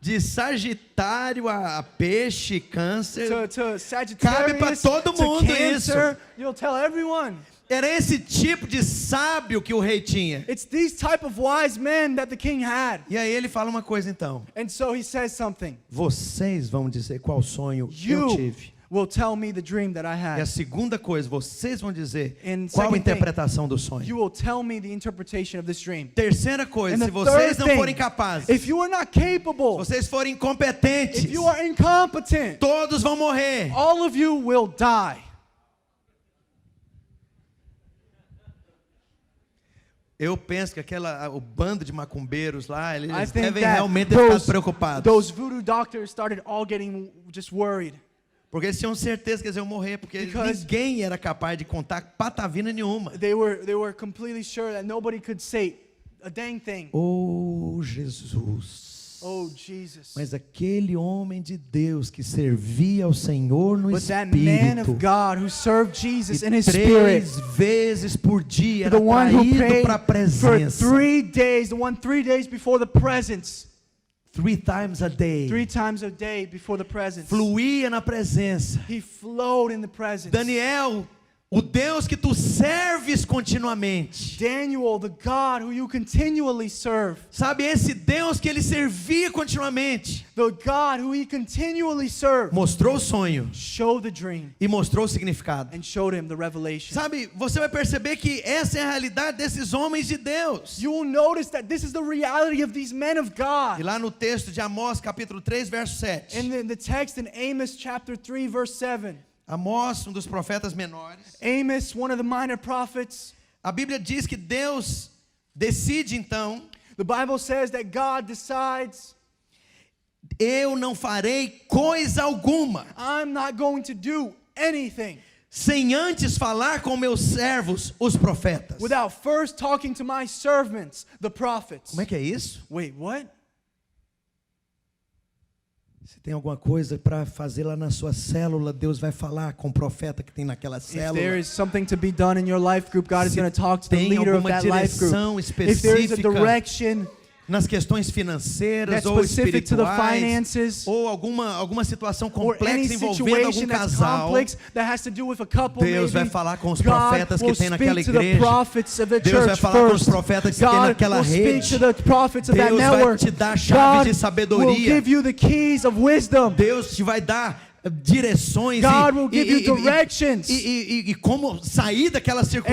De Sagitário a Peixe, Câncer. To Sagittarius, Cabe pra todo mundo to Cancer, you'll tell everyone. Era esse tipo de sábio que o rei tinha. It's these type of wise men that the king had. E aí ele fala uma coisa então. And so he says something. Vocês vão dizer qual sonho eu You tive. will tell me the dream that I E a had. segunda coisa, vocês vão dizer And qual a second thing, interpretação do You sonho. will tell me the interpretation of this dream. Terceira coisa, And se the vocês third não thing, forem capazes, if you are not capable, se vocês forem incompetentes, if you are incompetent, todos vão morrer. all of you will die. Eu penso que o bando de macumbeiros lá, I eles think devem that realmente ter ficado preocupados. those voodoo doctors started all getting just worried. Porque eles tinham certeza que eles iam morrer, porque Because ninguém era capaz de contar patavina nenhuma. They were completely sure that nobody could say a dang thing. Oh, Jesus. Oh, Jesus. Mas aquele homem de Deus que servia ao Senhor no But that man of Espírito, God who served Jesus in e his spirit, 3 vezes por dia the era one who traído para a prayed for presença. 3 days, the one 3 days before the presence, 3 times a day. 3 times a day before the presence. Fluía na presença. He flowed in the presence. Daniel, o Deus que tu serves continuamente. Daniel, the God who you continually serve, Sabe, esse Deus que ele servia continuamente, the God who he continually served, mostrou o sonho showed the dream e mostrou o significado. and showed him the revelation. Sabe, você vai perceber que essa é a realidade desses homens de Deus. You will notice that this is the reality of these men of E God. lá no texto de Amós, capítulo 3, verso 7. In the text in Amos chapter 3 verse 7, Amós, um dos profetas menores. Amos, one of the minor prophets, A Bíblia diz que Deus decide então: the Bible says that God decides, eu não farei coisa alguma, I'm not going to do anything sem antes falar com meus servos, os profetas. without first talking to my servants, the prophets. Como é que é isso? Wait, what? Se tem alguma coisa para fazer lá na sua célula, Deus vai falar com o profeta que tem naquela If there célula. is something to be done in your life group, God is Se going to talk to the tem leader of alguma that life group. direção If there is a específica direction nas questões financeiras that's ou specific to the espirituais, finances, ou alguma situação or any complexa envolvendo algum situation that's casal, complex that has to do with a couple, Deus vai maybe, falar com os God profetas que will tem naquela speak to the igreja. prophets of the Deus vai church falar com os first. profetas que tem God naquela will speak rede. to the prophets of that Deus vai network. te dar chaves de God will sabedoria. give you the keys of wisdom. Deus te vai dar direções God will give you directions. e como sair daquelas And God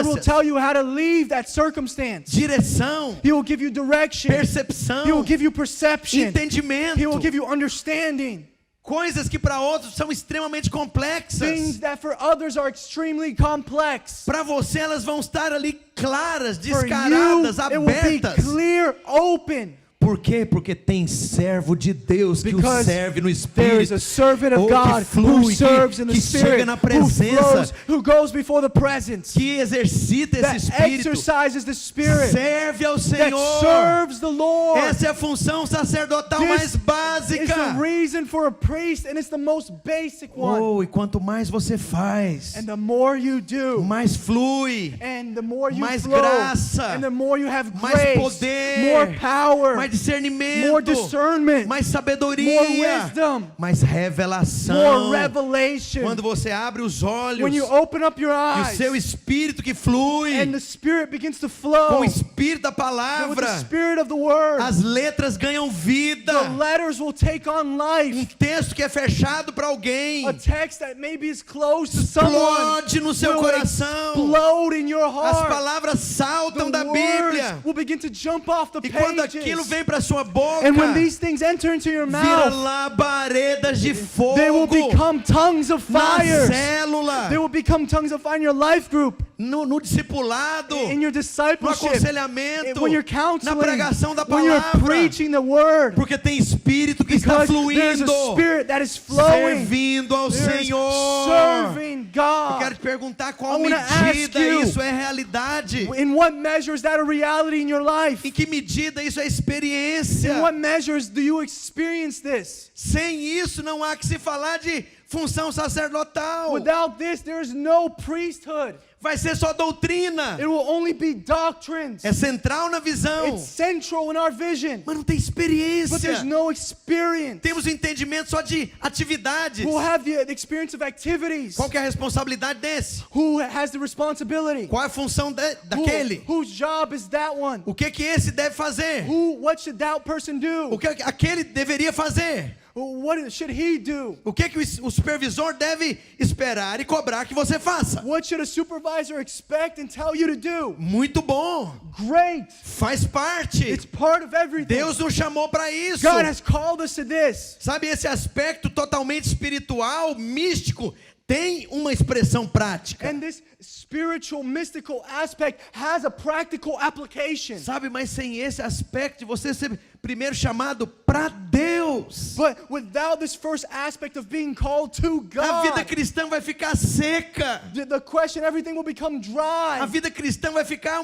will circunstâncias. tell you how to leave that circumstance. Direção, He will give you direction. percepção, He will give you perception. entendimento. He will give you understanding. Coisas que para outros são extremamente complexas. Things that for others are extremely complex. Para você elas vão estar ali claras, For you, descaradas, it will be abertas. clear, open. Por quê? Porque tem servo de Deus que o Because serve no there is Espírito, a servant of ou God que flui, who serves in the que chega Spirit, na who presença, flows, who goes before the presence, que exercita esse that Espírito, exercises the Spirit, serve ao that Senhor. serves the Lord. Essa é a função sacerdotal mais This is the básica. reason for a priest, and it's the most basic one. Oh, e quanto mais você faz, And the more you do, mais flui, and the more you mais flow, graça, and the more you have mais grace, poder, more power, mais discernimento, more discernment, mais sabedoria, more wisdom, mais revelação. more revelation. Quando você abre os olhos When you open up your e o eyes, seu espírito que flui and the Spirit begins to com flow o espírito da with the palavra, Spirit of the Word, as letras ganham vida. the letters will take on life. Texto que é fechado para alguém A text that maybe is closed to someone explode no seu will coração. explode in your As heart. palavras saltam da The Bíblia. words will begin to jump off the E quando pages. aquilo vem para sua boca, And when these things enter into your vira mouth, labaredas de fogo they will become tongues of na fire. célula, They will become tongues of fire in your life group, no discipulado, in your no discipleship, aconselhamento, when you're na counseling, pregação da when you're palavra, preaching the word. porque tem espírito que está Because there's a fluindo, spirit that is flowing. servindo ao There's Senhor. serving Eu quero God. te perguntar qual I wanna medida ask you, isso é realidade. In what measure is that a reality in your life? Em que medida isso é experiência? In what measures do you experience this? Sem isso não há que se falar de função sacerdotal. Without this, there is no priesthood. Vai ser só doutrina. It will only be doctrines. É central na visão. It's central in our vision. Mas não tem But experiência. there's no experience. Temos entendimento só de atividades. Who have the experience of activities? Qual que é a responsabilidade desse? Who has the responsibility? Qual é a função daquele? Whose job is that one? O que esse deve fazer? What should that person do? O que aquele deveria fazer? What should he do? O que o supervisor deve esperar e cobrar que você faça? What should a supervisor expect and tell you to do? Muito bom. Great. Faz parte. It's part of everything. Deus nos chamou para isso. God has called us to this. Sabe, esse aspecto totalmente espiritual, místico, tem uma expressão prática. And this spiritual, mystical aspect has a practical application. Sabe, mas sem esse aspecto de você ser primeiro chamado para Deus, But without this first aspect of being called to a vida God, cristã vai ficar seca. the question, everything will become A dry. vida cristã vai ficar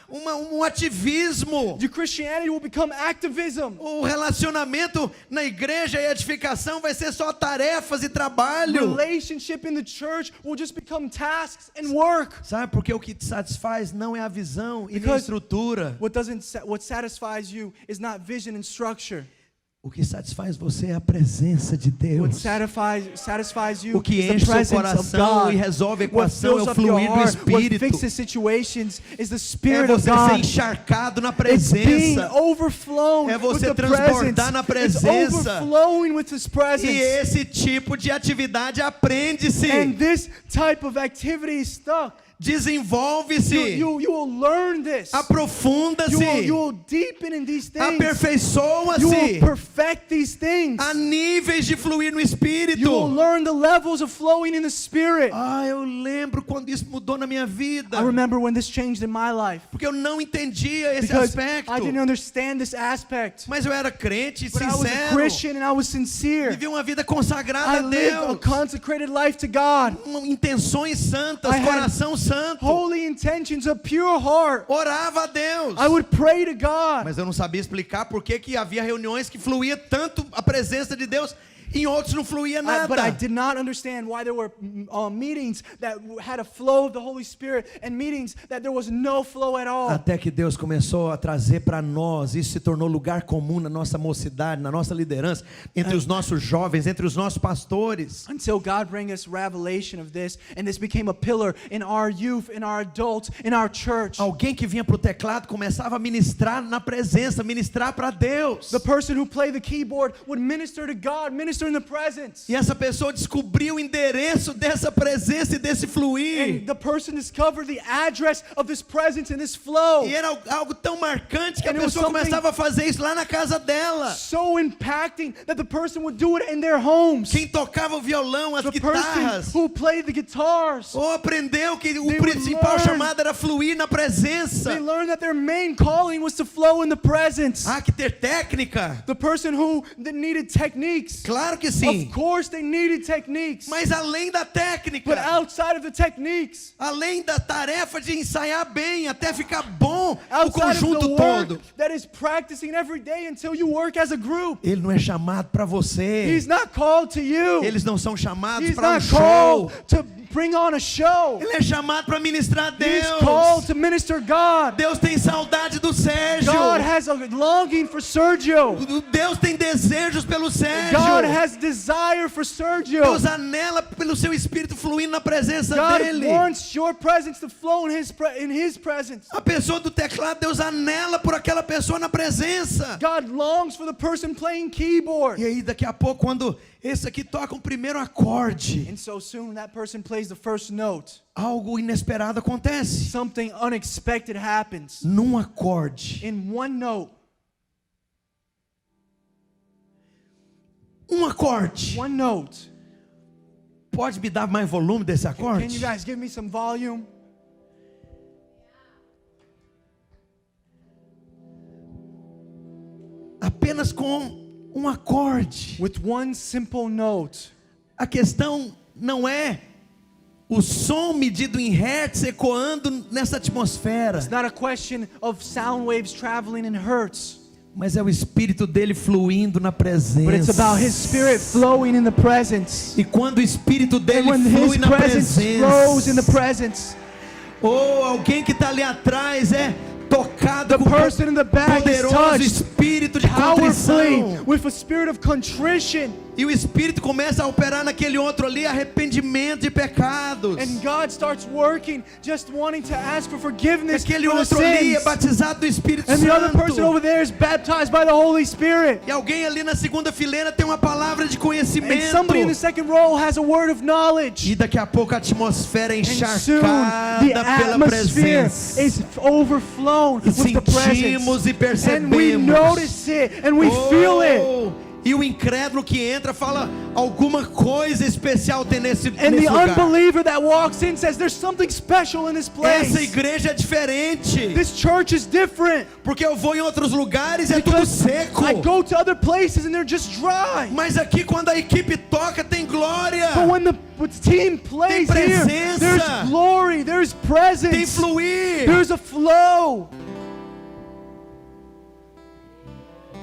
um ativismo. The Christianity will become activism. O relacionamento na igreja e edificação vai ser só tarefas e trabalho. Relationship in the church will just become tasks and work. Sabe, porque o que te satisfaz não é a visão e nem a Because estrutura. What satisfies you is not vision and structure. O que satisfaz você é a presença de What Deus. satisfies you O que is the enche seu presence of coração God. e resolve a What equação fills é o up your fluir do heart, what Espírito. fixes situations is the É Spirit of você ser God. encharcado na It's being presença. overflown É with você the transbordar presence. na It's presença. overflowing with His E presence. esse tipo de atividade aprende-se, And this type of activity is stuck. desenvolve-se, You will learn this. aprofunda-se, You will deepen in these things. You will aperfeiçoa-se. perfect these things. Há níveis de fluir no You will Espírito. learn the levels of flowing in the Spirit. Eu lembro quando isso mudou na minha vida. I remember when this changed in my life. Porque eu não entendia esse Because aspecto. I didn't understand this aspect. Mas eu era crente, But I was a sincero. Christian and I was sincere. Vivia uma vida consagrada I a lived a Deus. consecrated life to God. Intenções santas, I had coração santo. Holy intentions, a pure heart. Orava a Deus. I would pray to God. Mas eu não sabia explicar por que havia reuniões que fluía tanto a presença de Deus, em outros não fluía nada. But I did not understand why there were meetings that had a flow of the Holy Spirit and meetings that there was no flow at all. Até que Deus começou a trazer para nós, isso se tornou lugar comum na nossa mocidade, na nossa liderança, entre os nossos jovens, entre os nossos pastores. Until God bring us revelation of this, and this became a pillar in our youth, in our adults, in our church. Alguém que vinha para o teclado começava a ministrar na presença, ministrar para Deus. The person who played the keyboard would minister to God, minister in the presence. E essa pessoa descobriu o endereço dessa presença e desse fluir. And the person discovered the address of this presence and this flow. E era algo tão marcante que a And it was pessoa something começava a fazer isso lá na casa dela. So impacting that the person would do it in their homes. Quem tocava o violão, as The guitarras, person who played the guitars. ou aprendeu que o They principal would learn. chamado era fluir na presença. They learned that their main calling was to flow in the presence. Que ter técnica. The person who needed techniques. Claro que sim. Of course they needed techniques. Mas além da técnica, But outside of the techniques, além da tarefa de ensaiar bem até ficar bom o outside of the conjunto work todo, that is practicing every day until you work as a group. ele não é chamado para você. He's not called to you. Eles não são chamados He's para um not show. called to bring on a show. Ele é chamado para ministrar a He's Deus. called to minister God. Deus tem saudade do Sérgio. God has a longing for Sergio. Deus tem desejos pelo Sérgio. God has desire for Sergio. Deus anela pelo seu espírito fluindo na presença God dele. wants your presence to flow in His presence. A pessoa do teclado, Deus anela por aquela pessoa na presença. God longs for the person playing keyboard. E aí daqui a pouco, quando esse aqui toca o primeiro acorde, And so soon that person plays the first note. algo inesperado acontece. Something unexpected happens. Num acorde. In one note. Um acorde. One note. Pode me dar mais volume desse Can acorde? you guys give me some volume? Apenas com um acorde. With one simple note. A questão não é o som medido em hertz ecoando nessa atmosfera. It's not a question of sound waves traveling in hertz, Mas é o Espírito dele fluindo na presença. but it's about His Spirit flowing in the presence. E quando o Espírito And dele when flui His na presence flows in the presença, presence, alguém que está ali atrás é tocado the com person in the back is poderoso touched espírito de powerfully contrição. with a spirit of contrition. E o Espírito começa a operar naquele outro ali arrependimento de pecados. And God starts working, just wanting to ask for forgiveness Aquele for the outro ali é sins. batizado do Espírito And the other person over Santo. there is baptized by the Holy Spirit. E alguém ali na segunda fileira tem uma palavra de And conhecimento. somebody in the second row has a word of knowledge. E daqui a pouco a atmosfera é And soon encharcada the pela atmosphere presença. is overflown with the Sentimos presence. e percebemos. And we notice it and we feel it. E o incrédulo que entra fala, alguma coisa especial tem nesse And the lugar. unbeliever that walks in says, there's something special in this place. Essa igreja é diferente. This church is different. Porque eu vou em outros lugares e é tudo Because seco. I go to other places and they're just dry. Mas aqui quando a equipe toca tem glória. But when the team plays Tem here, presença. there's glory, there's Tem presence, fluir. there's a flow.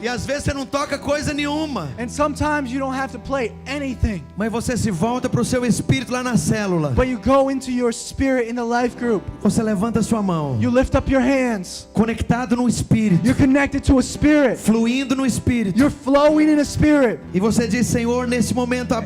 E às vezes você não toca coisa nenhuma. And sometimes you don't have to play anything, Mas você se volta para o seu espírito lá na célula. but you go into your spirit in the life group. Você levanta a sua mão. You lift up your hands. Conectado no espírito. You're connected to a spirit. Fluindo no espírito. You're flowing in a spirit. E você diz, Senhor, nesse momento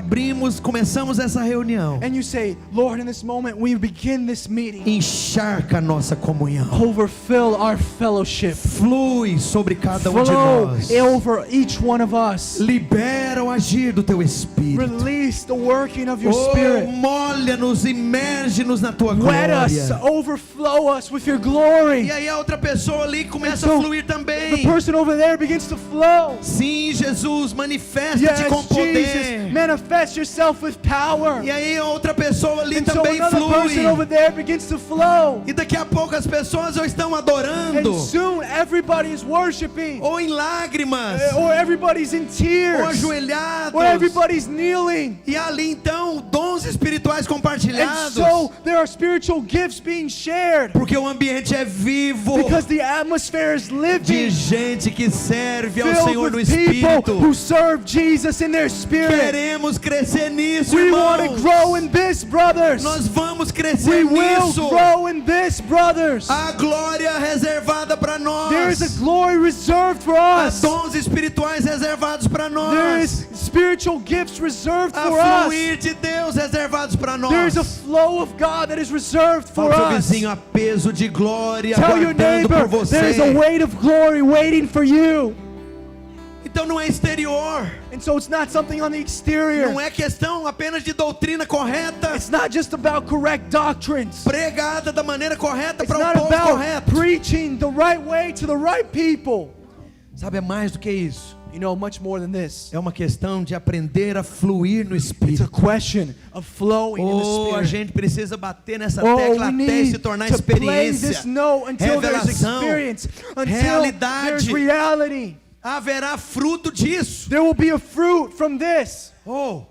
começamos essa reunião. And you say, Lord, in this moment we begin this meeting. Encharca a nossa comunhão. Overfill our fellowship. Flui sobre cada um de Flow nós. over each one of us. Libera o agir do teu espírito. Release the working of your spirit. Molha-nos, imerge-nos na tua Wet us, glória. overflow us with your glory. E aí a outra pessoa ali começa And so a fluir também. The person over there begins to flow. Sim, Jesus, manifesta-te Yes, com poder. Jesus, manifest yourself with power. E aí a outra pessoa ali And so também another person over flui. there begins to flow. E daqui a pouco as pessoas ou estão And adorando, soon everybody is worshiping. ou em lágrimas, Or everybody's in ou tears. ajoelhados. Or everybody's kneeling. E ali então dons espirituais And compartilhados. so there are spiritual gifts being shared. Porque o ambiente é vivo Because the atmosphere is de living. gente que serve ao Filled Senhor no with people who Espírito. serve Jesus in their spirit. Queremos crescer nisso, We want to irmãos. grow in this, brothers. Nós vamos We crescer will nisso. grow in this, brothers. A glória reservada para There is a nós. glory reserved for Há us. dons espirituais reservados para There nós. is spiritual gifts reserved for Há us. fluir de Deus reservados para nós. There is a flow of God that is reserved for Fala pro us. vizinho, há peso de glória Tell your aguardando neighbor, por there is a você. weight of glory waiting for you. Então não é exterior. And so it's not something on the exterior. Não é questão apenas de doutrina correta, It's not just about correct doctrines. pregada da maneira correta It's para o not povo about correto. preaching the right way to the right people. Sabe, é mais do que isso. You know, much more than this. É uma questão de aprender a fluir no It's a Espírito. question of flowing in the Oh, a Spirit. gente precisa bater nessa Oh, tecla we até se need tornar to play experiência, this note until there's revelação, experience, until there's realidade. reality. Haverá fruto disso. There will be a fruit from this. Oh,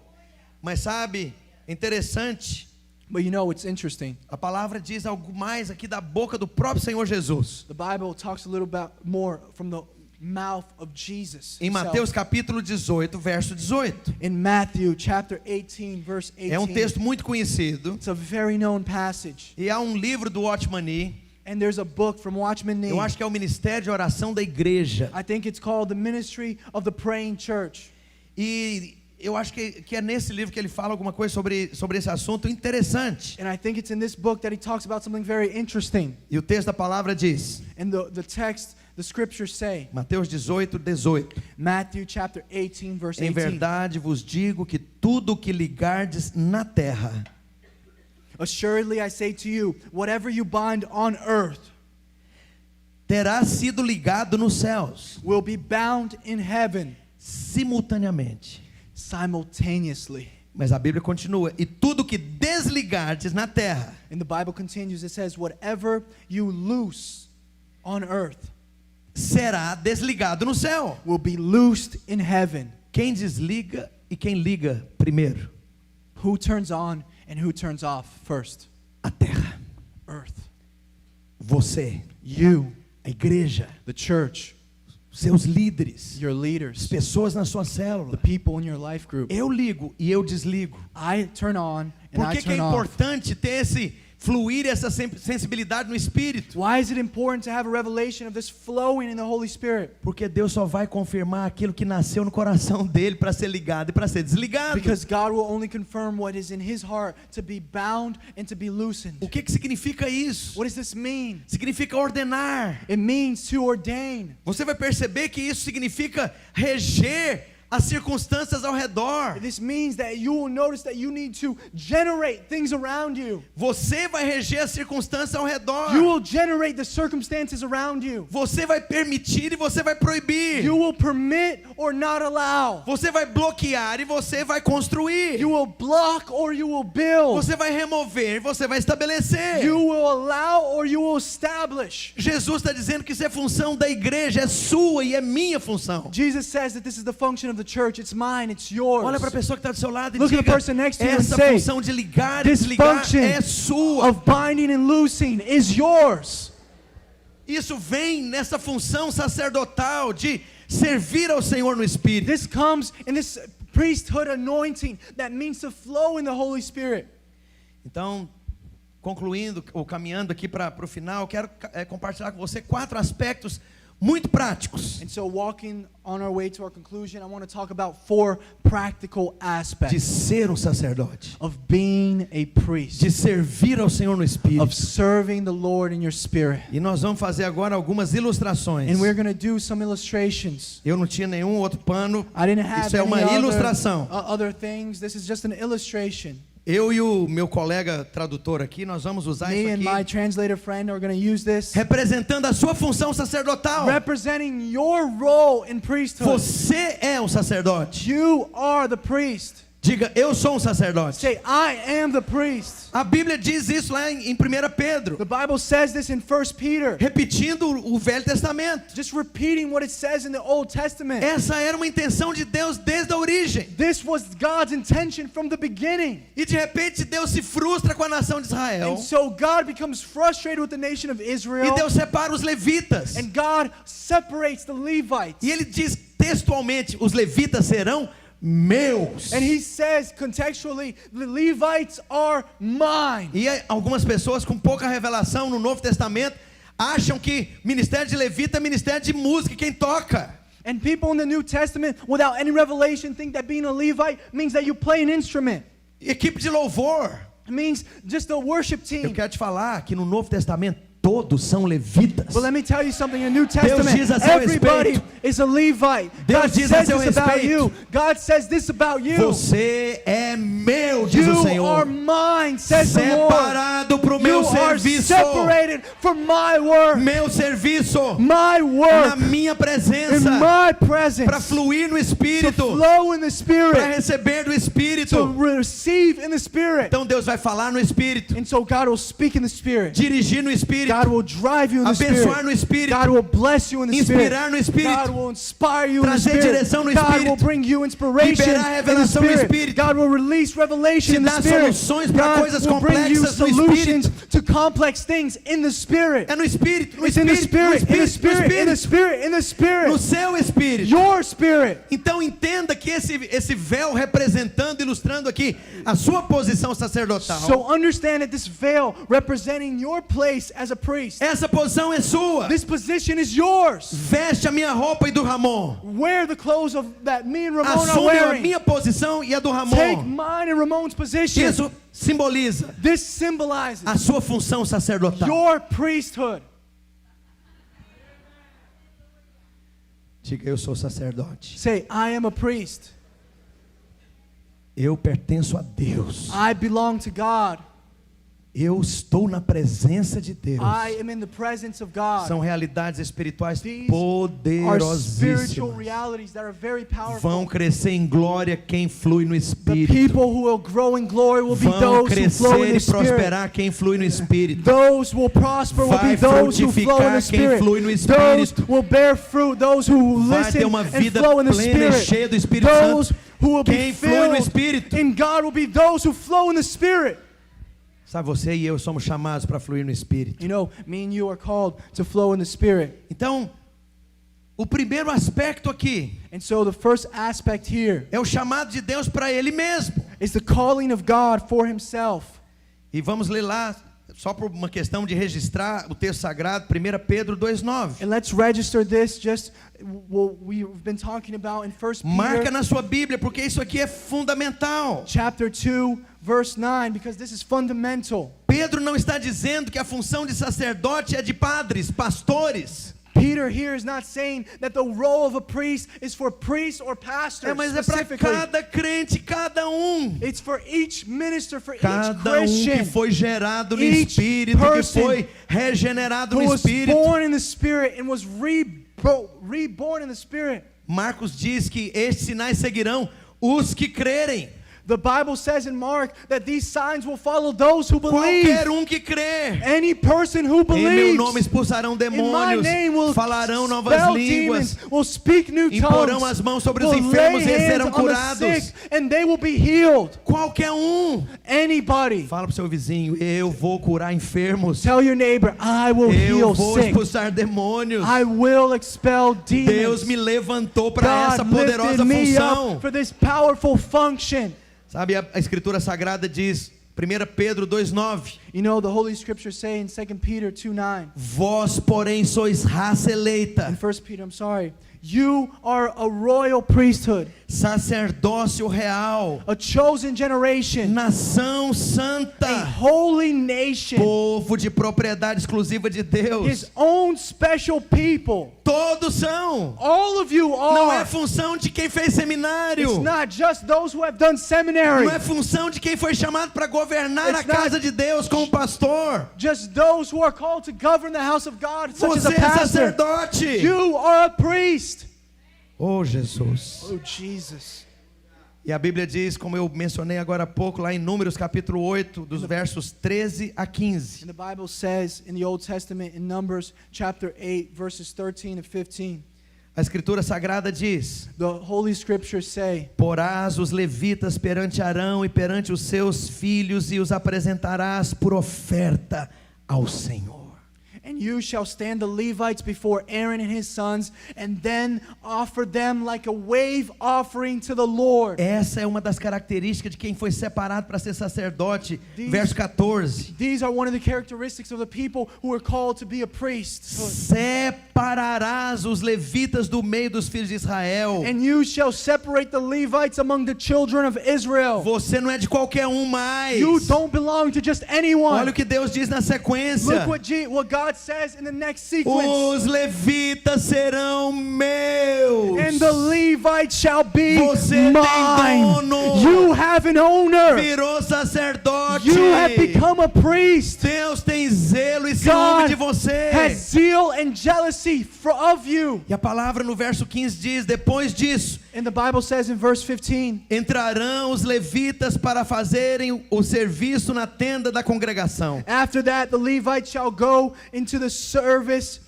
mas sabe, interessante, But you know, it's interesting. a palavra diz algo mais aqui da boca do próprio Senhor Jesus. The Bible talks a little bit more from the mouth of Jesus Em himself. Mateus capítulo 18, verso 18. In Matthew chapter 18, verse 18. É um texto muito conhecido. It's a very known passage. E há um livro do Watchman Nee. And there's a book from Watchman Nee. Eu acho que é o Ministério de Oração da Igreja. I think it's called The Ministry of the Praying Church. E eu acho que é nesse livro que ele fala alguma coisa sobre esse assunto interessante. And I think it's in this book that he talks about something very interesting. E o texto da palavra diz, And the text, the scriptures say, Mateus 18, 18. Matthew chapter 18, verse Em 18. verdade vos digo que tudo o que ligardes na terra Assuredly I say to you, whatever you bind on earth terá sido ligado nos céus, will be bound in heaven simultaneamente. simultaneously. Mas a Bíblia continua, e tudo que desligardes na terra And the Bible continues, it says, whatever you loose on earth será desligado no céu. will be loosed in heaven. Quem desliga e quem liga primeiro? Who turns on And who turns off first? A terra. Earth. Você, You, a igreja, the church, seus líderes, your as leaders, pessoas na sua the célula. people in your life group. Eu ligo e eu desligo. I turn on and Por I que que é turn off. importante ter esse fluir, essa sensibilidade no Espírito? Why is it important to have a revelation of this flowing in the Holy Spirit? Porque Deus só vai confirmar aquilo que nasceu no coração dele para ser ligado e para ser desligado. Because God will only confirm what is in His heart to be bound and to be loosened. O que que significa isso? What does this mean? Significa ordenar. It means to ordain. Você vai perceber que isso significa reger as circunstâncias ao redor. This means that you will notice that you need to generate things around you. Você vai reger as circunstâncias ao redor. You will generate the circumstances around you. Você vai permitir e você vai proibir. You will permit or not allow. Você vai bloquear e você vai construir. You will block or you will build. Você vai remover e você vai estabelecer. You will allow or you will establish. Jesus está dizendo que isso é função da igreja, é sua e é minha função. Jesus says that this is the function of the church. It's mine, it's yours. Olha para a pessoa que está do seu lado e Look at the diga: person next to you and essa say, função de ligar e this desligar function é sua. of binding and loosing is yours. Isso vem nessa função sacerdotal de servir ao Senhor no Espírito. This comes in this priesthood anointing that means to flow in the Holy Spirit. Então, concluindo ou caminhando aqui para o final, quero compartilhar com você 4 aspectos muito práticos And so walking on our way to our conclusion, I want to talk about 4 practical de aspects ser um sacerdote, of being a priest, de servir ao Senhor no Espírito. of serving the Lord in your spirit. E nós vamos fazer agora algumas ilustrações. And we're going to do some illustrations. Eu não tinha nenhum outro pano. I didn't have Isso é uma any ilustração. other things. This is just an illustration. Eu e o meu colega tradutor aqui, nós vamos usar Me and isso my aqui, translator friend are going to use this, representando a sua função sacerdotal. representing your role in priesthood. Você é um sacerdote. You are the priest. Diga: eu sou um sacerdote. Say, I am the priest. A Bíblia diz isso lá em 1 Pedro, The Bible says this in 1 Peter. repetindo o Velho Testamento. Just repeating what it says in the Old Testament. Essa era uma intenção de Deus desde a origem. This was God's intention from the beginning. E de repente Deus se frustra com a nação de Israel. And so God becomes frustrated with the nation of E Israel. Deus separa os levitas. And God separates the Levites. E ele diz textualmente: os levitas serão meus. And he says contextually, the Levites are mine. E algumas pessoas com pouca revelação no Novo Testamento acham que ministério de levita é ministério de música, quem toca. And people in the New Testament, without any revelation, think that being a Levite means that you play an instrument. Equipe de louvor. It means just a worship Eu team. quero te falar que no Novo Testamento todos são levitas. But let me tell you something, in the New Testament, diz a seu everybody respeito. is a Levite. Deus God diz a says seu this about respeito. you. God says this about you. Você é meu, diz o You are Senhor. mine, says the Lord. Separado para o meu You are serviço. separated for my work, Meu serviço. my Na work, minha in presença. my Para presence, fluir no to Espírito. flow in the Para Spirit, receber do to Espírito. receive in the Spirit. Então Deus vai falar no Espírito. And so God will speak in the Spirit. Dirigir no Espírito. God will drive you in the Abençoar no Spirit. Espírito. God will bless you in the Spirit. Inspirar no Espírito. God will inspire you in the Trazer Spirit. direção no God Espírito. will bring you inspiration Liberar in the revelação no Spirit. Espírito. God will release revelation Te in the dar Spirit. soluções para God coisas will bring you complexas no solutions Espírito. to complex things in the Spirit. É no Espírito, no It's in the Espírito, no Spirit, in the Espírito, no Spirit, in the Espírito. Spirit, in the Spirit. No seu Espírito. Your Spirit. Então entenda que esse véu representando, ilustrando aqui a sua posição sacerdotal. So understand that this veil representing your place as a priest. Essa posição é sua. This position is yours. Veste a minha roupa e do Ramon. Wear the clothes of that me and Ramon are Assume a wearing. minha posição e a do Take Ramon. mine and Ramon's position. Isso simboliza This symbolizes a sua função sacerdotal. your priesthood. Diga: eu sou sacerdote. Say, I am a priest. Eu pertenço a Deus. I belong to God. Eu estou na presença de Deus. I am in the presence of God. São realidades espirituais These are spiritual poderosíssimas. realities that are very Vão powerful. crescer em glória quem flui no The Espírito. people who will grow in glory will be Vão those who flow in crescer the e Spirit. prosperar quem flui no Espírito. Those who will prosper will Vai be those who flow in the frutificar quem Spirit. flui no Those Espírito. will bear fruit. Those who Vai listen ter uma and vida flow in the plena e Spirit. cheia do Espírito Those Santo. who will be Quem flui no filled Espírito. in God will be those who flow in the Spirit. Sabe, você e eu somos chamados para fluir no Espírito. You know, me and you are called to flow in the Spirit. Então, o primeiro aspecto aqui And so the first aspect here é o chamado de Deus para Ele mesmo. is the calling of God for himself. E vamos ler lá, só por uma questão de registrar o texto sagrado, 1 Pedro 2,9. And let's register this just what we've been talking about in 1 Marca Peter na sua Bíblia, porque isso aqui é fundamental. chapter 2 verse 9, because this is fundamental. Pedro não está dizendo que a função de sacerdote é de padres, pastores. Peter here is not saying that the role of a priest is for priests or pastors Mas é para specifically. cada crente, cada um. It's for each minister, for each Cada Christian que foi gerado no Each Espírito, que person foi regenerado who no was Espírito. born in the Spirit and was reborn in the Spirit. Marcos diz que estes sinais seguirão os que crerem. The Bible says in Mark that these signs will follow those who believe. Qualquer que crer. Any person who Em meu believes. nome expulsarão In my demônios, name will falarão novas expel línguas, demons, will speak new imporão tongues, as mãos sobre os will enfermos e lay hands serão on the curados. sick, and they will be healed. Qualquer Anybody. Fala pro seu vizinho, eu vou curar enfermos. Tell your neighbor, I will Eu heal vou sick. expulsar demônios. I will expel demons. Deus me levantou para essa God poderosa lifted me função. up for this powerful function. Sabe, a Escritura Sagrada diz, 1 Pedro 2,9. You know, the Holy Scriptures say in 2 Peter 2:9. Vós, porém, sois raça eleita, In 1 Peter, you are a royal priesthood, sacerdócio real, a chosen generation, nação a santa, holy nation, povo de propriedade exclusiva de Deus. His own special people. Todos são. All of you Não é are. função de quem fez seminário. It's not just those who have done seminary. Não é função de quem foi chamado para governar It's a casa de Deus como pastor. Just those who are called to govern the house of God, such as a Você é pastor. sacerdote. You are a priest. Oh, Jesus. Oh, Jesus. E a Bíblia diz, como eu mencionei agora há pouco, lá em Números capítulo 8, dos versos 13 a 15. And the Bible says in the Old Testament, in Numbers chapter 8, verses 13 and 15, A Escritura Sagrada diz: the Holy Scriptures say, porás os levitas perante Arão e perante os seus filhos e os apresentarás por oferta ao Senhor. and you shall stand the Levites before Aaron and his sons, and then offer them like a wave offering to the Lord. Essa é uma das características de quem foi separado para ser sacerdote. Verso 14. These are one of the characteristics of the people who are called to be a priest. Separarás os levitas do meio dos filhos de Israel. And you shall separate the Levites among the children of Israel. Você não é de qualquer um mais. You don't belong to just anyone. Olha o que Deus diz na sequência. Look what God says in the next sequence. Os levitas serão meus. And the Levites shall be Você tem mine. dono. You have an owner. Virou sacerdote. You have become a priest. Deus tem zelo e ciúme God de você. has zeal and jealousy of you. E a palavra no verso 15 diz: depois disso, And the Bible says in verse 15, entrarão os levitas para fazerem o serviço na tenda da congregação. after that the Levites shall go into the service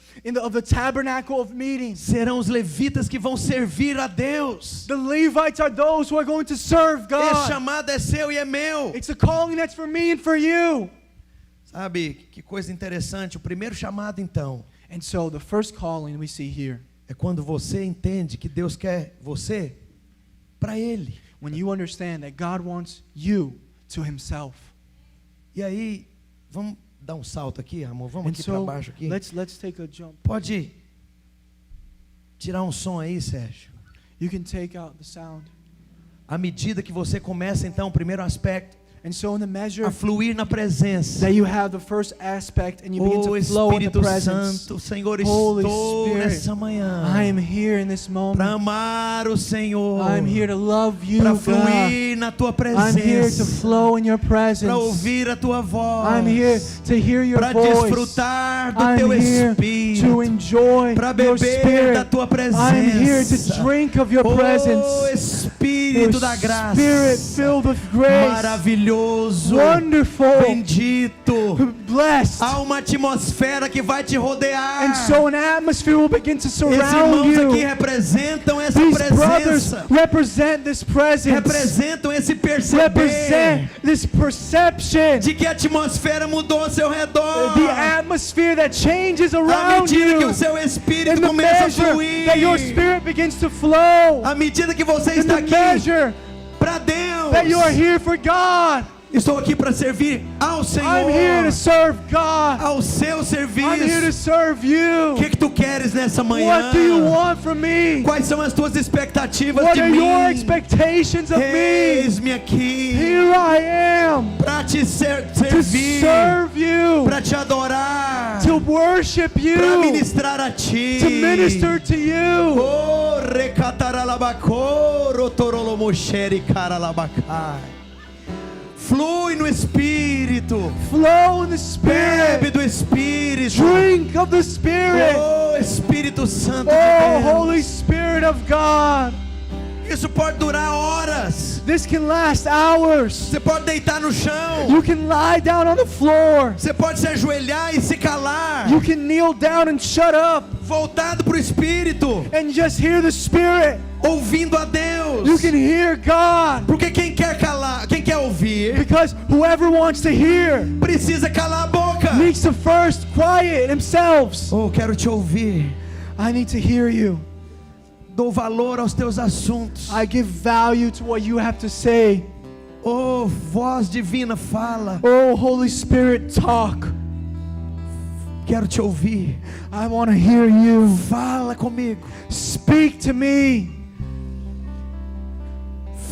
of the tabernacle of meetings. Serão os levitas que vão servir a Deus. The Levites are those who are going to serve Esse God. chamado é seu e é meu. It's a calling that's for me and for you. Sabe, que coisa interessante. O primeiro chamado, então, And so the first calling we see here, é quando você entende que Deus quer você para Ele. when you understand that God wants you to Himself. E aí, vamos dar um salto aqui, amor? Vamos And aqui para so baixo aqui. let's take a jump. Pode tirar um som aí, Sérgio. You can take out the sound. À medida que você começa, então, o primeiro aspecto, And so in the measure a fluir na presença. that you have the first aspect and you begin Oh, to flow in the Espírito presence. Santo, Senhor, Holy estou Spirit, nessa manhã I am here in this para moment. amar o Senhor, I'm here to love you, para God. fluir na Tua I'm here to presença, flow in your presence. para ouvir a Tua voz, I'm here to hear your para voice. desfrutar do I'm Teu here to Espírito, enjoy para your beber spirit. da Tua presença. I'm here to drink of your Oh, presence. Espírito Your da graça, Spirit filled with grace. maravilhoso, Wonderful. bendito, blessed. Há uma atmosfera que vai te rodear. And so an atmosphere will begin to Esses surround irmãos aqui you. representam essa These brothers presença. represent this presence. Representam esse perceber Represent this perception. de que a atmosfera mudou ao seu redor. The atmosphere that changes À around medida que you. o seu In espírito the começa a measure fluir. that your spirit begins to flow. À medida que você In está the aqui measure para Deus. that you are here for God. Estou aqui para servir ao Senhor. I'm here to serve God. Ao seu I'm here serviço. to serve O you. que tu queres nessa manhã? What do you want from me? Quais são as tuas expectativas What de are mim? your expectations of me? Eis-me aqui Here I am para te to servir, serve you, para te adorar, to worship para you, ministrar a ti. to minister to you. Oh, recataralabacô, rotorolomoxere caralabacai. Flui no Espírito. Flow in the Bebe Spirit. do Espírito. Drink of the Spirit. Oh, Espírito Santo de Oh, Deus. Holy Spirit of God. Isso pode durar horas. This can last hours. Você pode deitar no chão. You can lie down on the floor. Você pode se ajoelhar e se calar. You can kneel down and shut up Voltado para o Espírito. and just hear the Spirit. Ouvindo a Deus. You can hear God. Porque quem quer calar, quem quer ouvir, Because whoever wants to hear precisa calar a boca. needs to first quiet themselves. Oh, quero te ouvir. I need to hear you. Dou valor aos teus assuntos. I give value to what you have to say. Oh, voz divina, fala. Oh, Holy Spirit, talk. Quero te ouvir. I want to hear you. Fala comigo. Speak to me.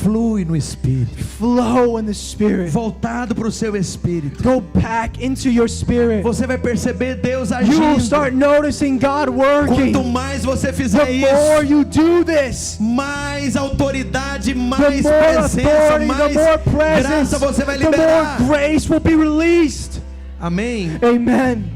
Flui no Espírito. Flow in the Spirit. Voltado para o seu Espírito. Go back into your spirit. Você vai perceber Deus You will agindo. start noticing God working. Quanto mais você fizer The more isso, you do this, mais autoridade, the mais more presença, authority, the mais more presence, graça você vai the liberar. more grace will be released. Amém? Amen.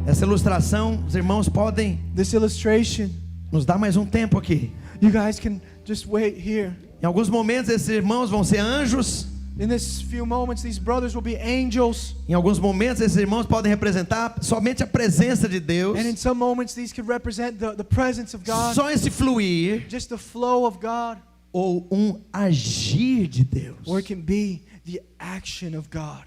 Essa ilustração, os irmãos podem This illustration, nos dar mais um tempo aqui. you guys can just wait here. Em alguns momentos esses irmãos vão ser anjos. In this few moments, these brothers will be angels. Em alguns momentos esses irmãos podem representar somente a presença de Deus. And in some moments, these could represent the presence of God, Só esse fluir just the flow of God, ou agir de Deus. or it can be the action of God.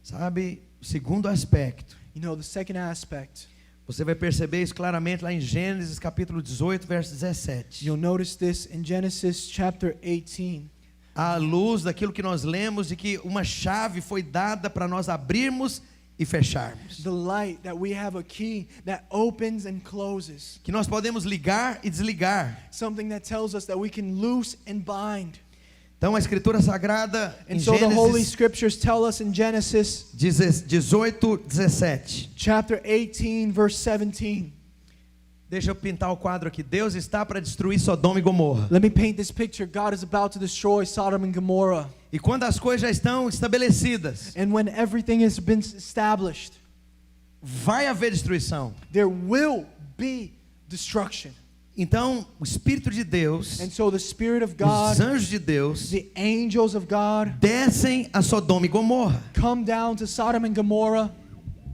Sabe, o segundo aspecto. You know, the second aspect, Você vai perceber isso claramente lá em Gênesis capítulo 18, verso 17. you'll notice this in Genesis chapter 18. À luz daquilo que nós lemos, de que uma chave foi dada para nós abrirmos e fecharmos. The light that we have a key that opens and closes. Que nós podemos ligar e desligar. Something that tells us that we can loose and bind. Então a Escritura Sagrada em And so the Holy Gênesis Scriptures tell us in Genesis 18, 17. chapter 18, verse 17. Deixa eu pintar o quadro aqui. Deus está para destruir Sodoma e Gomorra. Let me paint this picture. God is about to destroy Sodom and Gomorrah. E quando as coisas já estão estabelecidas, And when everything has been established, vai haver destruição. there will be destruction. Então, o Espírito de Deus, And so the Spirit of os God, anjos de Deus, the angels of God, descem a Sodoma e Gomorra. come down to Sodom and Gomorrah.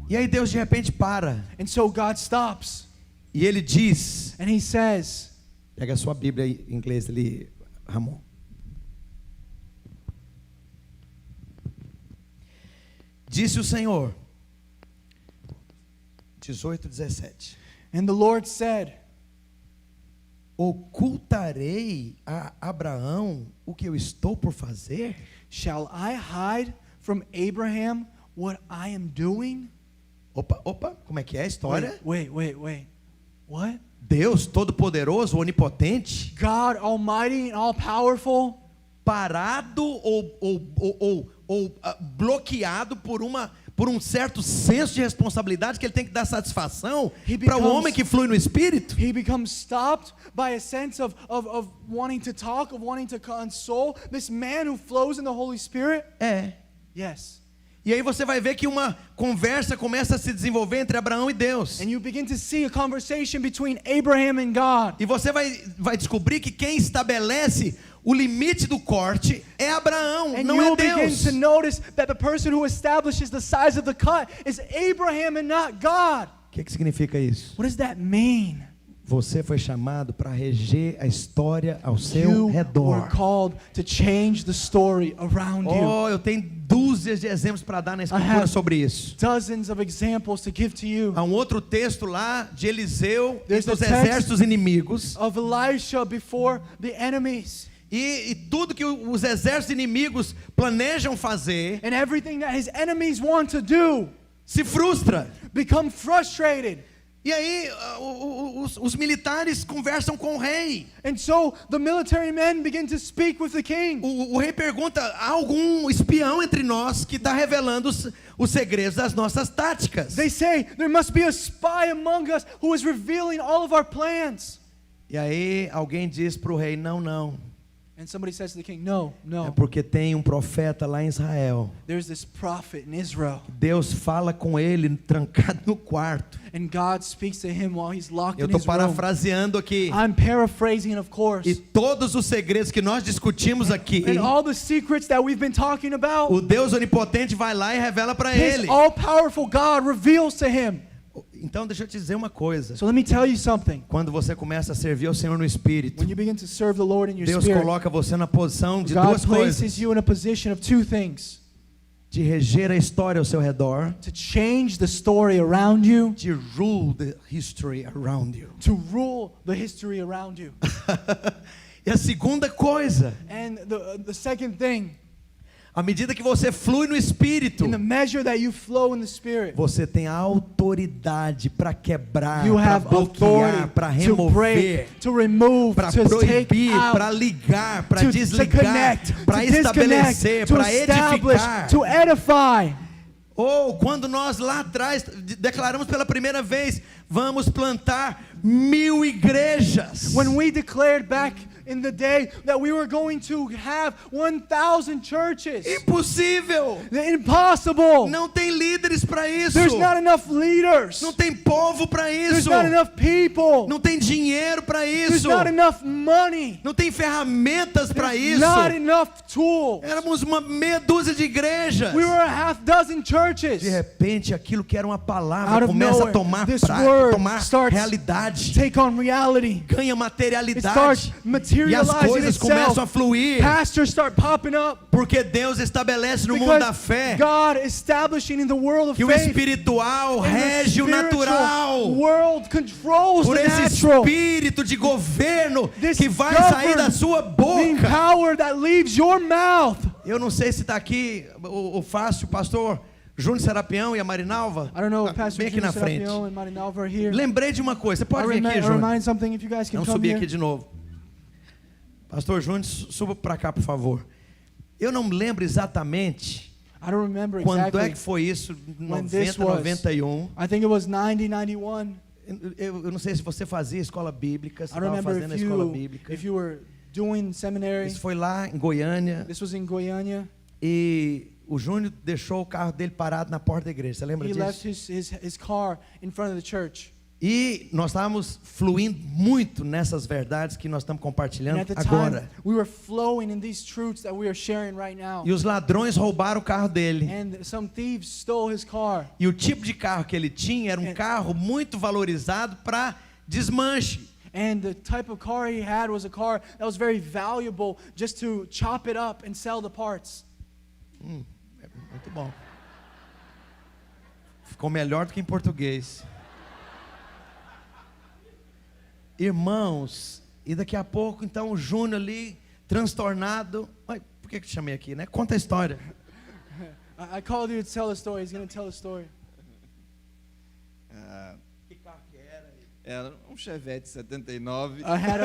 E aí Deus de repente para. And so God stops. E Ele diz, And He says, pega a sua Bíblia aí, em inglês ali, Ramon. Disse o Senhor, 18, 17. and the Lord said, Ocultarei a Abraão o que eu estou por fazer? shall I hide from Abraham what I am doing? Opa, como é que é a história? Wait. What? Deus Todo-Poderoso, Onipotente, God Almighty and all-powerful, parado ou bloqueado por um certo senso de responsabilidade que ele tem que dar satisfação He para o becomes- homem que flui no Espírito. he becomes stopped by a sense of wanting to talk, of wanting to console this man who flows in the Holy Spirit? É. Yes. E aí você vai ver que uma conversa começa a se desenvolver entre Abraão e Deus. And you begin to see a conversation between Abraham and God. E você vai descobrir que quem estabelece o limite do corte é Abraão, And não é you'll begin Deus. to notice that the person who establishes the size of the cut is Abraham and not God. O que significa isso? What does that mean? Você foi chamado para reger a história ao seu You were redor. called to change the story around you. Oh, eu tenho dúzias de exemplos para dar na escritura have- sobre isso. Dozens of examples to give to you. Há um outro texto lá de Eliseu e There's dos the text- exércitos inimigos. Of Elisha before the enemies. E tudo que os exércitos inimigos planejam fazer And everything that his enemies want to do se frustra. become frustrated. E aí os militares conversam com o rei. And so the military men begin to speak with the king. O rei pergunta: há algum espião entre nós que está revelando os segredos das nossas táticas? They say there must be a spy among us who is revealing all of our plans. E aí alguém diz para o rei: não, não. And somebody says to the king, no, É no. porque tem um profeta lá em Israel. There's this prophet in Israel. Deus fala com ele trancado no quarto. And God speaks to him while he's locked Eu in estou his room. parafraseando aqui. I'm paraphrasing, of course. E todos os segredos que nós discutimos aqui, And all the secrets that we've been talking about, o Deus onipotente vai lá e revela para his ele. all-powerful God reveals to him. Então deixa eu te dizer uma coisa. So let me tell you something. Quando você começa a servir ao Senhor no Espírito, When you begin to serve the Lord in your Deus spirit, coloca você na posição de God duas places coisas: you in a position of two things. de reger a história ao seu redor, To change the story around you, de rule the history around you. to rule the history around you. E a segunda coisa, And the second thing, à medida que você flui no Espírito, in the measure that you flow in the Spirit, você tem autoridade para quebrar, you para have bloquear, para authority to remover, break, to remove, para to take proibir, para out, ligar, para to desligar, connect, para to estabelecer, disconnect, to para establish, edificar. to edify. Ou quando nós lá atrás declaramos pela primeira vez, vamos plantar 1000 igrejas. When we declared back in the day that we were going to have 1,000 churches. Impossível. Impossible. Não tem líderes para isso. There's not enough leaders. Não tem povo para There's isso. not enough people. Não tem dinheiro para There's isso. not enough money. Não tem ferramentas para There's isso. not enough tools. Éramos uma meia dúzia de igrejas. We were a half dozen churches. De repente, aquilo que era uma Out palavra of começa nowhere, a tomar this word tomar starts realidade. Take on reality. Ganha It materialidade. starts E as materializing coisas começam a itself. fluir. Pastors start popping up. Porque Deus estabelece no mundo da Because fé God establishing in the world of que o faith, espiritual and the rege o spiritual natural. world controls Por the esse natural. espírito de governo This que vai sair da governs sua The boca. power that leaves your mouth. Eu não sei se está aqui o Fácil, o pastor Júnior Serapião e a Marinalva. I don't know if Pastor Vem aqui na Junior frente. Serapião and Marinalva are here. Lembrei de uma coisa. Você pode vir aqui, I Júnior? remind something if you guys can Vamos come subir here. aqui de novo. Pastor Júnior, suba para cá, por favor. Eu não me lembro exatamente I don't remember quando é exactly que foi isso, when this 90, was. 91. I think it was 90, 91. Eu não sei se você fazia escola bíblica, se I don't estava remember fazendo a escola if bíblica. you were doing seminary. Isso foi lá em Goiânia. This was in Goiânia. E o Júnior deixou o carro dele parado na porta da igreja. Você lembra He left disso? his car in front of the church. E nós estávamos fluindo muito nessas verdades que nós estamos And compartilhando at the agora. time, we were flowing in these truths that we are sharing right now. E os ladrões roubaram o carro dele. And some thieves stole his car. E o tipo de carro que ele tinha era um carro muito valorizado para desmanche. And the type of car he had was a car that was very valuable just to chop it up and sell the parts. Muito bom. Ficou melhor do que em português. Irmãos, e daqui a pouco, então, o Júnior ali, transtornado. Ai, por que eu te chamei aqui, né? Conta a história. I called you to tell a story. He's going to tell a story. Que carro que era? Era um Chevette 79. I had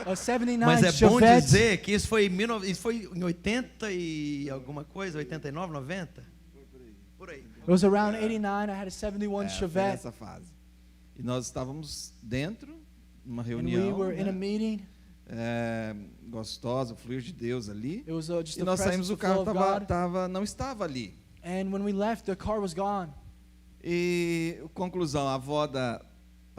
a 79 Mas é bom Chevette. dizer que isso foi em 80 e alguma coisa, 89, 90? Por aí. It was around 89. I had a 71 Foi Chevette. nessa fase. E nós estávamos dentro, numa And reunião, we were in a né, meeting. gostosa, o fluir de Deus ali. It was just E the nós saímos, presence, o the flow carro of God. não estava ali. And when we left, the car was gone. E conclusão, a avó da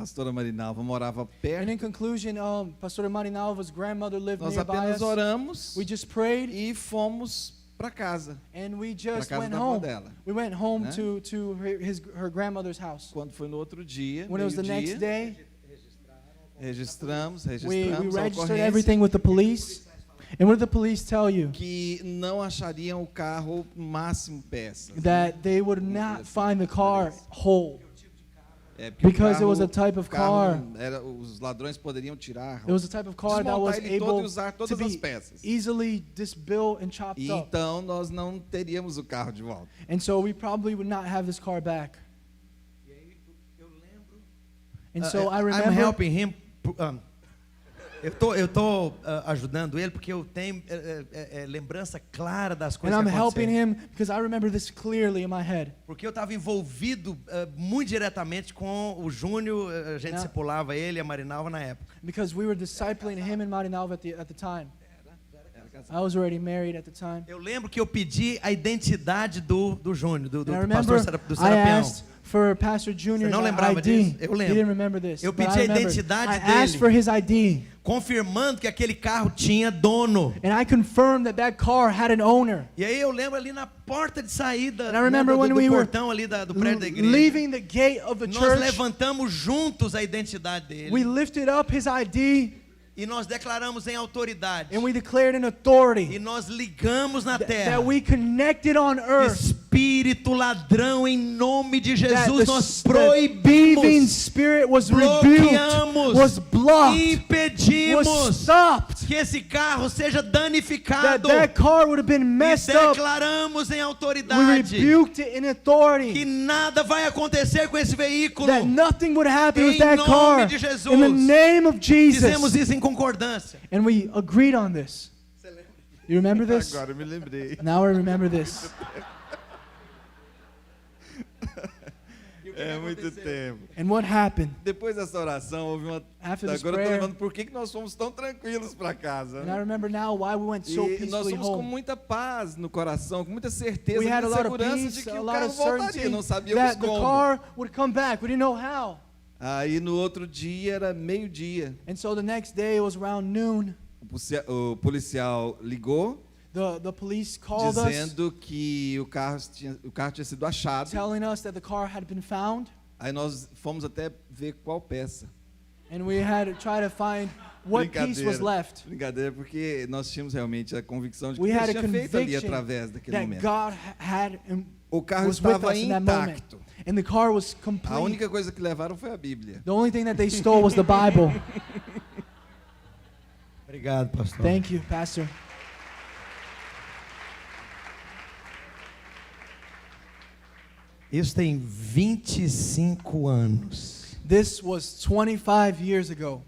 pastora Marinalva morava And perto. in conclusion, Pastor Marinalva's grandmother lived Nós nearby apenas us. oramos We just prayed e fomos para casa. and we just casa went da avó home. dela, We went home né? to her grandmother's house. Quando foi no outro dia, When it was the next meio-dia, day, registramos we a registered ocorrência, everything with the police. And what did the police tell you? que não achariam o carro máximo peças. That they would not find the car whole. Porque Because it was a type of o carro car. os ladrões poderiam tirar. It was a type of car that Desmontar was ele todo e able usar to todas as be peças. easily disbuilt and chopped E up. então nós não teríamos o carro de volta. And so we probably would not have this car back. And so I I'm remember helping him. Eu tô ajudando ele porque eu tenho lembrança clara das and coisas I'm que helping aconteceram. him because I remember this clearly in my head. Porque eu estava envolvido muito diretamente com o Júnior, a gente Não. discipulava ele e a Marinalva na época. Because we were discipling him and Marinalva at the time. I was already married at the time. Eu lembro que eu pedi a identidade do Júnior, do And I pastor remember do I Serapião. asked for Pastor Junior's Você não lembrava ID. disso? Eu He lembro. didn't remember this. Eu but pedi I a remember. identidade I asked dele. for his ID. Confirmando que aquele carro tinha dono. And I confirmed that that car had an owner. E aí eu lembro ali na porta de saída, And I remember do when we were portão ali do prédio da igreja. Leaving the gate of the Nós church, levantamos juntos a identidade dele. we lifted up his ID E nós declaramos em autoridade. and we declared in authority E nós ligamos na terra. that we connected on earth. Espírito ladrão, em nome de That Jesus, the nós thieving proibimos, spirit was rebuked, bloqueamos, was blocked, impedimos was stopped. que esse carro seja That danificado. that car would have been E messed up. declaramos em We autoridade rebuked it in authority. que nada vai acontecer com esse veículo. That nothing would happen with Em that nome car. de Jesus. In the name of Fizemos Jesus. isso em concordância. And we agreed on this. You remember this? Agora eu me lembrei. Now I remember this. É muito tempo. And what happened? Depois dessa oração, houve uma. After this Agora eu tô prayer- lembrando por que nós fomos tão tranquilos para casa. And I Né? remember now why we went so E nós peacefully fomos com home. muita paz no coração, com muita certeza, We had a muita lot of segurança peace, de que a o lot carro of voltaria. certainty Não sabíamos that the como. car would come back. We didn't know how. Aí no outro dia era meio-dia. And so the next day it was around noon. O policial ligou The police called us, dizendo que o carro tinha sido achado. telling us that the car had been found. Aí nós fomos até ver qual peça. And we had to try to find what piece was left. Brincadeira, porque nós tínhamos realmente a convicção de que We Deus had a tinha feito ali conviction através daquele that momento. God had O carro was with estava us in that moment. intacto. And the car was A complete. única coisa que levaram foi a Bíblia. The only thing that they stole was the Bible. Obrigado, pastor. Thank you, Pastor. Isso tem 25 anos. This was 25 years ago.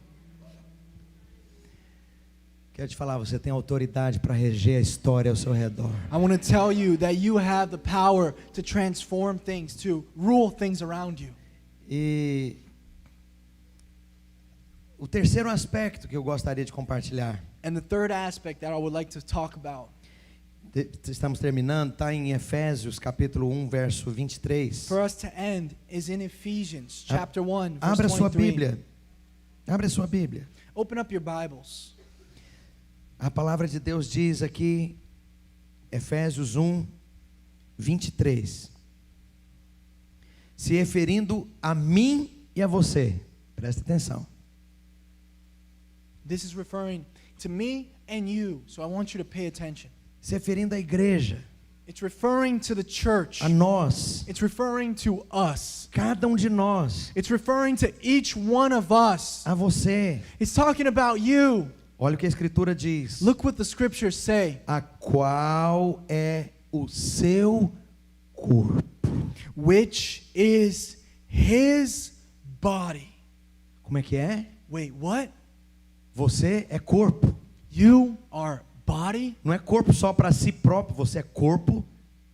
Quero te falar, você tem autoridade para reger a história ao seu redor. I want to tell you that you have the power to transform things, to rule things around you. E o terceiro aspecto que eu gostaria de compartilhar, And the third aspect that I would like to talk about. Estamos terminando, está em Efésios capítulo 1, verso 23. For us to end is in Ephesians chapter 1, verse Abra sua 23. Bíblia. Abra sua Bíblia. Open up your Bibles. A palavra de Deus diz aqui, Efésios 1, 23. Se referindo a mim e a você. Presta atenção. This is referring to me and you, so I want you to pay attention. Se referindo à igreja, It's referring to the church. a nós, It's referring to us. cada de nós, It's referring to each one of us. a você. It's talking about you. Olha o que a Escritura diz. Look what the scriptures say. A qual é o seu corpo. Which is his body. Como é que é? Wait, what? Você é corpo. You are body? Não é corpo só para si próprio, você é corpo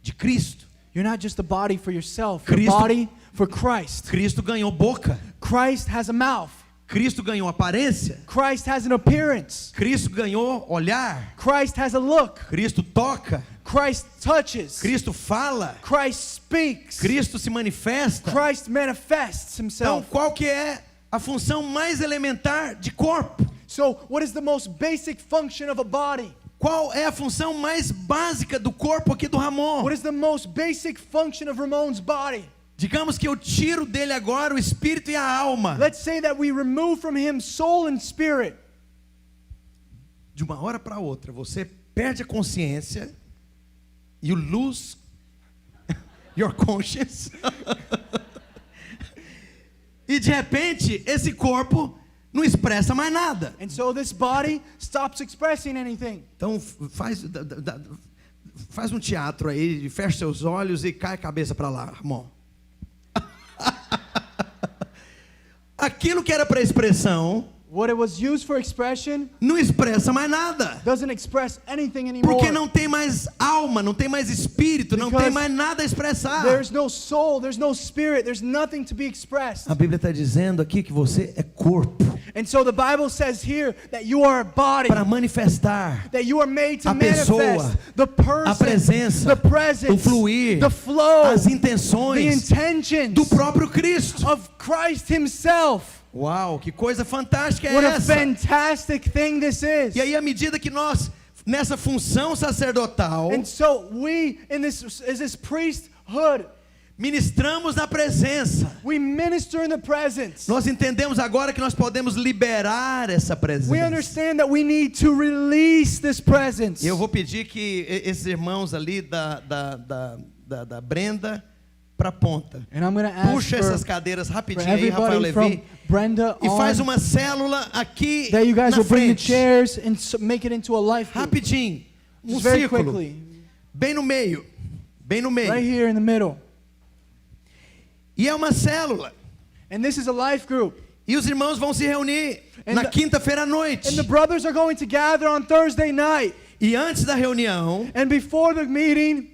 de Cristo. You're not just a body for yourself. You're Cristo- a body for Christ. Cristo ganhou boca. Christ has a mouth. Cristo ganhou aparência. Christ has an appearance. Cristo ganhou olhar. Christ has a look. Cristo toca. Christ touches. Cristo fala. Christ speaks. Cristo se manifesta. Christ manifests Então, himself. qual que é a função mais elementar de corpo. So, what is the most basic function of a body? Qual é a função mais básica do corpo aqui do Ramon? What is the most basic function of Ramon's body? Digamos que eu tiro dele agora o espírito e a alma. Let's say that we remove from him soul and spirit. De uma hora para outra, você perde a consciência. You lose your conscience. E de repente, esse corpo não expressa mais nada. And so this body stops expressing anything. Então faz um teatro aí, fecha seus olhos e cai a cabeça para lá, Ramon. Aquilo que era para expressão, What it was used for expression não expressa mais nada. doesn't express anything anymore. Porque não tem mais alma, não tem mais espírito, não tem mais nada a expressar. There's no soul, there's no spirit, there's nothing to be expressed. A Bíblia está dizendo aqui que você é corpo And so the Bible says here that you are a body, para manifestar that you are made to a pessoa, manifest the person, a presença, the presence, o fluir, the flow, as the intenções intentions do próprio Cristo. of Christ himself. Uau, que coisa fantástica é What a essa! fantastic thing this is. E aí, à medida que nós, nessa função sacerdotal, And so we, in this priesthood, ministramos na presença, we minister in the presence. nós entendemos agora que nós podemos liberar essa We presença. understand that we need to release this presence. E eu vou pedir que esses irmãos ali da Brenda para a ponta, And I'm going to ask puxa essas cadeiras for rapidinho aí, Rafael everybody from Levi, Brenda e faz on, uma célula aqui that you guys na will bring the frente. chairs and make it into a life group. Rapidinho, Just very círculo, quickly. bem no meio, bem no meio. Right here in the middle. E é uma célula. And this is a life group. E os irmãos vão se reunir And na the- quinta-feira à noite. And the brothers are going to gather on Thursday night. E antes da reunião, And before the meeting,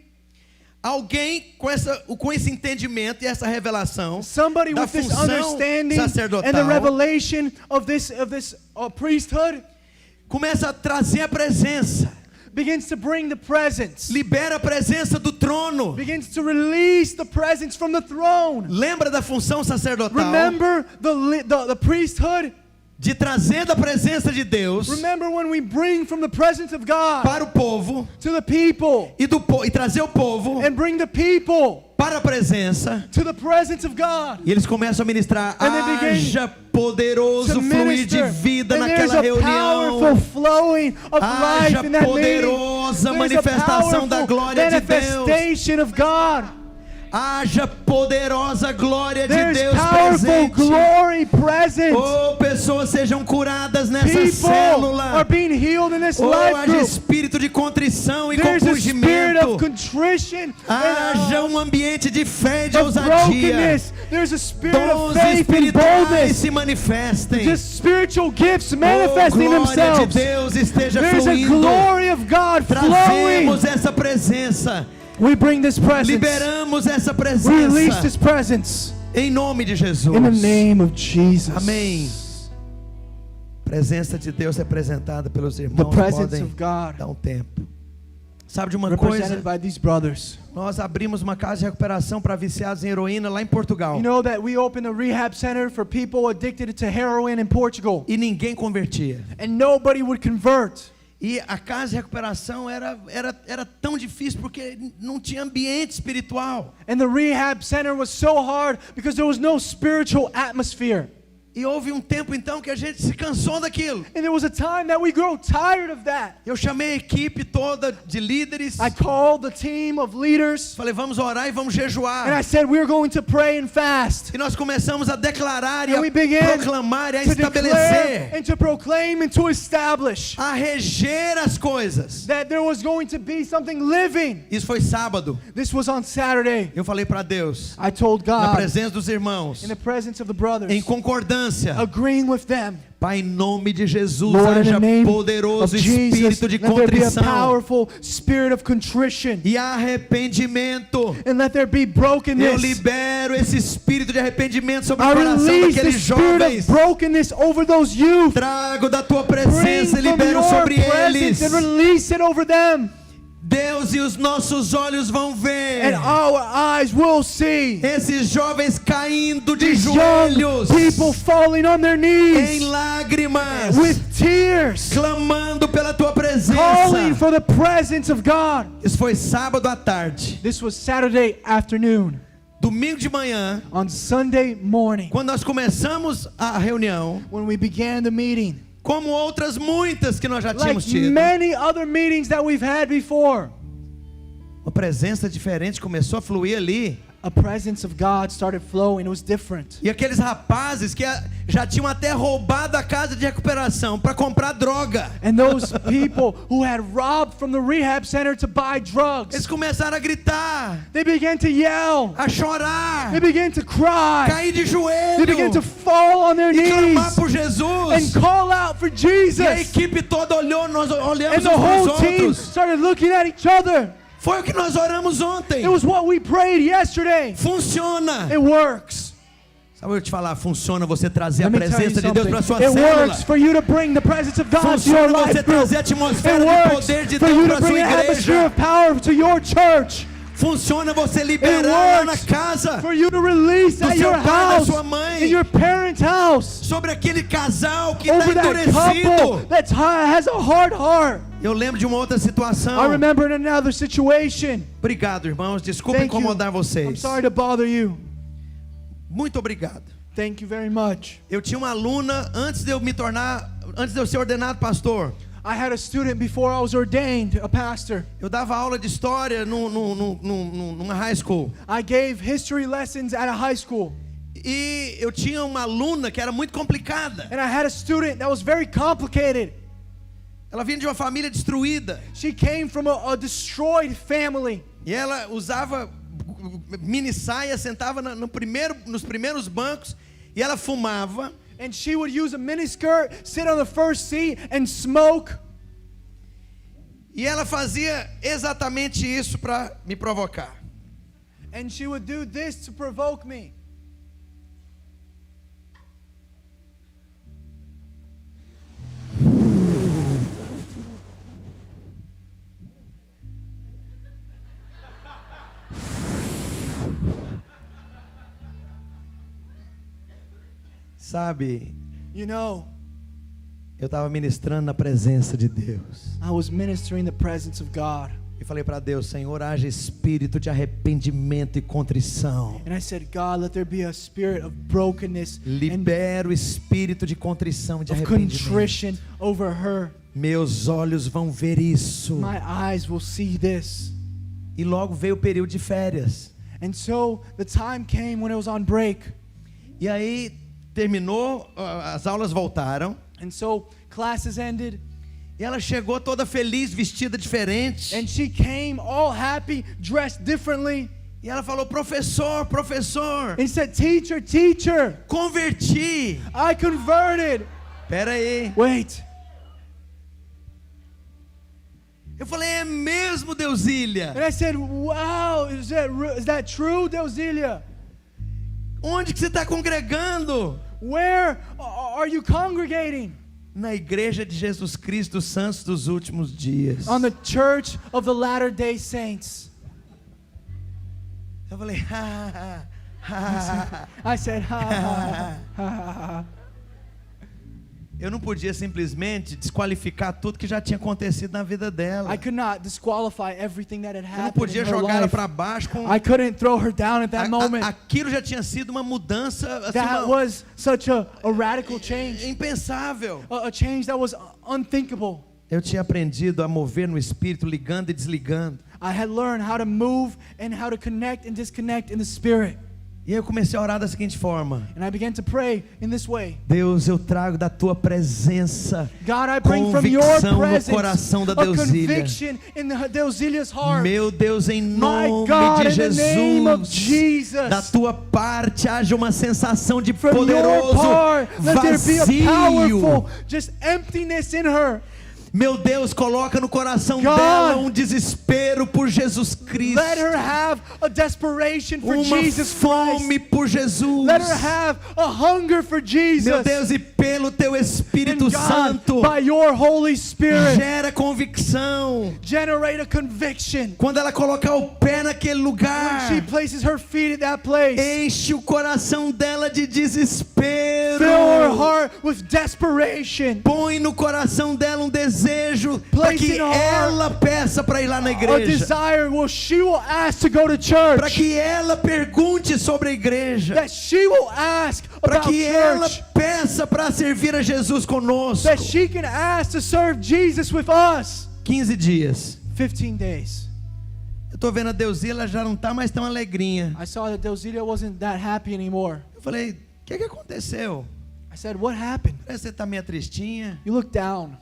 alguém com esse entendimento e essa revelação somebody da with this função understanding and the sacerdotal revelation of this priesthood começa a trazer a presença, begins to bring the presence. libera a presença do trono. Begins to release the presence from the throne. Lembra da função sacerdotal Remember the priesthood? de trazer da presença de Deus Remember when we bring from the presence of God para o povo to the people e trazer o povo and bring the people para a presença. to the presence of God. E eles começam a ministrar, And they begin haja poderoso To fluir de minister, vida and there's naquela a powerful reunião. flowing of life Haja in that meeting. poderosa There's a manifestação da powerful glória de Deus. manifestation of God. Haja poderosa glória de There's Deus powerful presente. glory present. Oh, pessoas sejam curadas nessa People are célula. being healed in this Oh, life haja group. espírito de contrição e There's a spirit of compungimento. contrition Haja and ambiente de fé e de of ousadia. brokenness. There's a spirit of Dons faith and espirituais boldness. se manifestem. Just spiritual gifts Oh, manifesting glória de themselves. Deus esteja There's a fluindo. glory of God flowing. Trazemos essa presença. We bring this presence. Liberamos essa We release this presença. presence Em nome de Jesus. in the name of Jesus. Amém. Presença de Deus representada pelos The irmãos. presence Podem of God dar um tempo. Sabe de uma represented coisa? by these brothers. Nós abrimos uma casa de recuperação para viciados em heroína lá em Portugal. You know that we opened a rehab center for people addicted to heroin in Portugal, E ninguém convertia. and nobody would convert. E a casa de recuperação era tão difícil porque não tinha ambiente espiritual. And the rehab center was so hard because there was no spiritual atmosphere. E houve um tempo então que a gente se cansou daquilo. And there was a time that we grew tired of that. Eu chamei a equipe toda de líderes. I called the team of leaders Falei, vamos orar e vamos and I jejuar. said, we're going to pray and fast. E nós começamos a declarar e And a we began proclamar e a to declare estabelecer, and to proclaim and to establish a reger as coisas. that there was going to be something living. Isso foi sábado. This was on Saturday. Eu falei para Deus, I told na God, presença dos irmãos, in the presence of the brothers, em concordância, agreeing with them, Pai, em nome de Jesus, Lord, in the haja name of poderoso Jesus, espírito de let there be a contrição powerful spirit of contrition, e arrependimento. and let there be Eu brokenness. libero esse espírito de arrependimento sobre o I coração release the daqueles spirit jovens. of brokenness over those youth. Trago da tua Bring presença e from libero your sobre presence eles. and release it over them. Deus e os nossos olhos vão ver and our eyes will see esses jovens caindo de these young joelhos people falling on their em knees lágrimas, with tears, clamando pela tua presença. calling for the presence of God. Isso foi sábado à tarde. This was Saturday afternoon. Domingo de manhã, On Sunday morning, quando nós começamos a reunião, when we began the meeting, como outras muitas que nós já like tínhamos tido, many other meetings that we've had before, uma presença diferente começou a fluir ali. a presence of God started flowing. It was different. E aqueles rapazes que já tinham até roubado a casa de recuperação para comprar droga, And those people who had robbed from the rehab center to buy eles drugs, começaram a gritar, they began to yell, a chorar, they began to cry, cair de they began joelho to fall on their e clamar knees por and Jesus. call out for E a Jesus. equipe toda olhou, nós olhamos And the uns para whole os team outros. started looking at each other. Foi o que nós oramos ontem. It was what we prayed yesterday. Funciona. It works. Sabe eu te falar, funciona você trazer a Let me tell you presença de Deus something. para sua It célula. works for you to bring the presence of God to your Funciona você life group. trazer a It atmosfera de works poder de for Deus you para to bring sua an atmosphere igreja. of power to your church. Funciona você It liberar lá na works casa for you to release do at seu your pai, da house, sua mãe, in your parents' house, sobre aquele casal que está over that couple endurecido. that has a hard heart. Eu lembro de uma outra situação. I remember in another situation. Obrigado, irmãos. Desculpa Thank you. incomodar I'm vocês. sorry to bother you. Muito obrigado. Thank you very much. Eu tinha uma aluna antes de eu ser ordenado pastor. I had a student before I was ordained a pastor. Eu dava aula de história numa high school. I gave history lessons at a high school. E eu tinha uma aluna que era muito complicada. And I had a student that was very complicated. Ela vinha de uma família destruída. She came from a destroyed family. E ela usava mini saia, sentava nos primeiros bancos e ela fumava. And she would use a miniskirt, sit on the first seat and smoke. E ela fazia exatamente isso para me provocar. And she would do this to provoke me. Sabe, You know, eu estava ministrando na presença de Deus. I was ministering the presence of God. E falei para Deus, Senhor, haja espírito de arrependimento e contrição. And I said, God, let there be a spirit of brokenness and Libera o espírito de contrição, de of arrependimento. contrition over her. Meus olhos vão ver isso. My eyes will see this. E logo veio o período de férias. And so the time came when it was on break. E aí terminou, as aulas voltaram. And so classes ended. E ela chegou toda feliz, vestida diferente. And she came all happy, dressed differently. E ela falou, professor, professor, And said, teacher, teacher, converti. I converted. Pera aí. Wait. Eu falei, é mesmo, Deusília? And I said, wow, is that true, Deusilia? Onde que você está congregando? Where are you congregating? Na igreja de Jesus Cristo dos Santos dos Últimos Dias. On the Church of the Latter-day Saints. Eu falei, I said, ha, ha, ha, ha, ha. eu não podia simplesmente desqualificar tudo que já tinha acontecido na vida dela. I could not disqualify everything that had Eu não happened podia in her jogar ela life. para baixo com I couldn't throw her down at that moment. aquilo já tinha sido uma mudança assim, That was such a radical change. impensável. A change that was unthinkable. Eu tinha aprendido a mover no espírito, ligando e desligando. I had learned how to move and how to connect and disconnect in the spirit. E aí eu comecei a orar da seguinte forma: And I began to pray in this way. Deus, eu trago da tua presença God, I bring from your convicção no presence coração da a Deusília. conviction in the Deusilia's heart. Meu Deus, em My nome God, de in the name of Jesus, Jesus. da tua parte haja uma sensação de From your poderoso part, let there be a vazio. powerful just emptiness in her. Meu Deus, coloca no coração God, dela um desespero por Jesus Cristo. Let her have a desperation for Uma Jesus fome Christ. por Jesus. Let her have a hunger for Jesus. Meu Deus, e pelo teu Espírito And God, Santo, by your Holy Spirit, gera convicção. generate a conviction. Quando ela colocar o pé naquele lugar, When she places her feet at that place, enche o coração dela de desespero. fill her heart with desperation. Põe no coração dela um desejo para Place que in her heart ela peça para ir lá na A igreja. desire, well, she will ask to go to Para church. que ela pergunte sobre a igreja. That she will ask Para about que ela church. peça para servir a Jesus conosco. That she can ask to serve Jesus with us. 15 dias. 15 days. Eu tô vendo a Deusia, ela já não tá mais tão alegrinha. I saw that Deusilia wasn't that happy anymore. Eu falei, o que aconteceu? I said, what happened? Parece que você tá meio tristinha. You look down.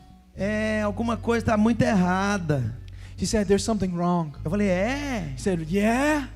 Alguma coisa tá muito errada. She said, there's something wrong. Eu falei, He said, yeah?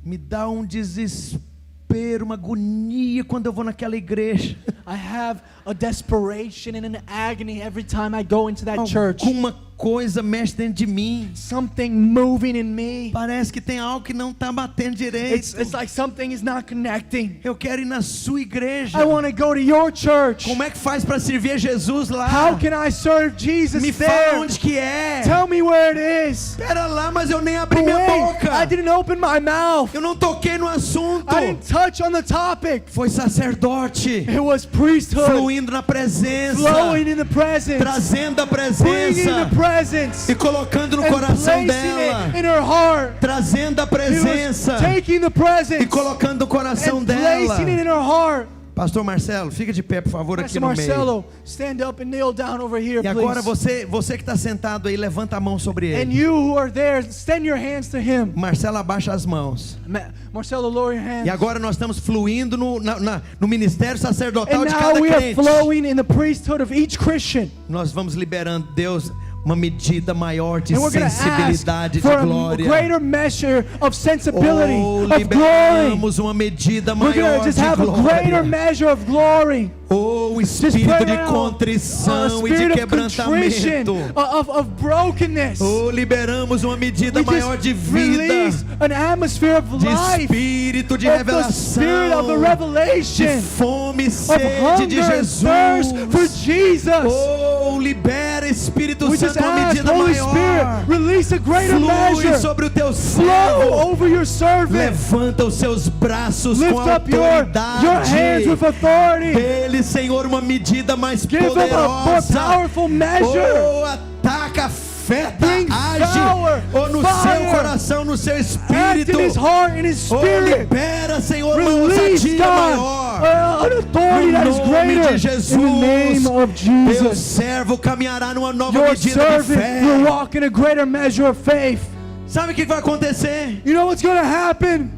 me dá um desespero, uma agonia quando eu vou naquela igreja. I have a desperation and an agony every time I go into that church. Alguma coisa mexe dentro de mim. Something moving in me. Parece que tem algo que não está batendo direito. It's like something is not connecting. Eu quero ir na sua igreja. I want to go to your church. Como é que faz para servir a Jesus lá? How can I serve Jesus Me there? fala onde que é. Tell me where it is. Espera lá, mas eu nem abri But minha wait, boca. I didn't open my mouth. Eu não toquei no assunto. I didn't touch on the topic. Foi sacerdote It was priesthood fluindo na presença, flowing in the presence, trazendo a bringing the presença presence, e colocando no and coração placing dela, it in her heart. trazendo a He was presença taking the e presence colocando no coração and dela. placing it in her heart. Pastor Marcelo, fica de pé, por favor, aqui Pastor no meio. Marcelo, stand up and kneel down over here, E agora please. você que está sentado aí, levanta a mão sobre And ele. you who are there, extend your hands to him. Marcelo, abaixa as mãos. Marcelo, lower your hands. E agora nós estamos fluindo no ministério sacerdotal And de now cada we are crente. flowing in the priesthood of each Christian. Nós vamos liberando, Deus, uma medida maior de And we're going to ask sensibilidade for de a glória. greater measure of sensibility, Oh, of glory. liberamos uma medida We're going maior to just de have a greater glória. measure of glory. Oh, o Just espírito pray de right now. contrição e de Spirit of contrition, quebrantamento. of brokenness. Oh, liberamos uma medida We maior just de vida, release an atmosphere of de life, espírito de of the spirit of the revelação, de revelation, fome e of sede de hunger and thirst for Jesus. Jesus. Oh, libera Espírito We just Santo uma ask, medida Holy maior. Spirit, release a greater Flui measure. sobre o teu Flow servo. over your servant. Levanta os seus braços Lift com up your hands with autoridade. authority. Dele, Senhor, uma medida mais Give him a more poderosa. powerful measure. Oh, ataca, afeta, Bring age. power, Oh, no fire. seu coração, no seu Act espírito. in his heart and his Oh, spirit. libera, Senhor, uma Release, ousadia God, maior. an authority that is No nome greater. de Jesus, In the name of teu Jesus. servo caminhará numa nova Your medida de servant fé. will walk in a greater measure of faith. Sabe o que vai acontecer? You know what's going to happen?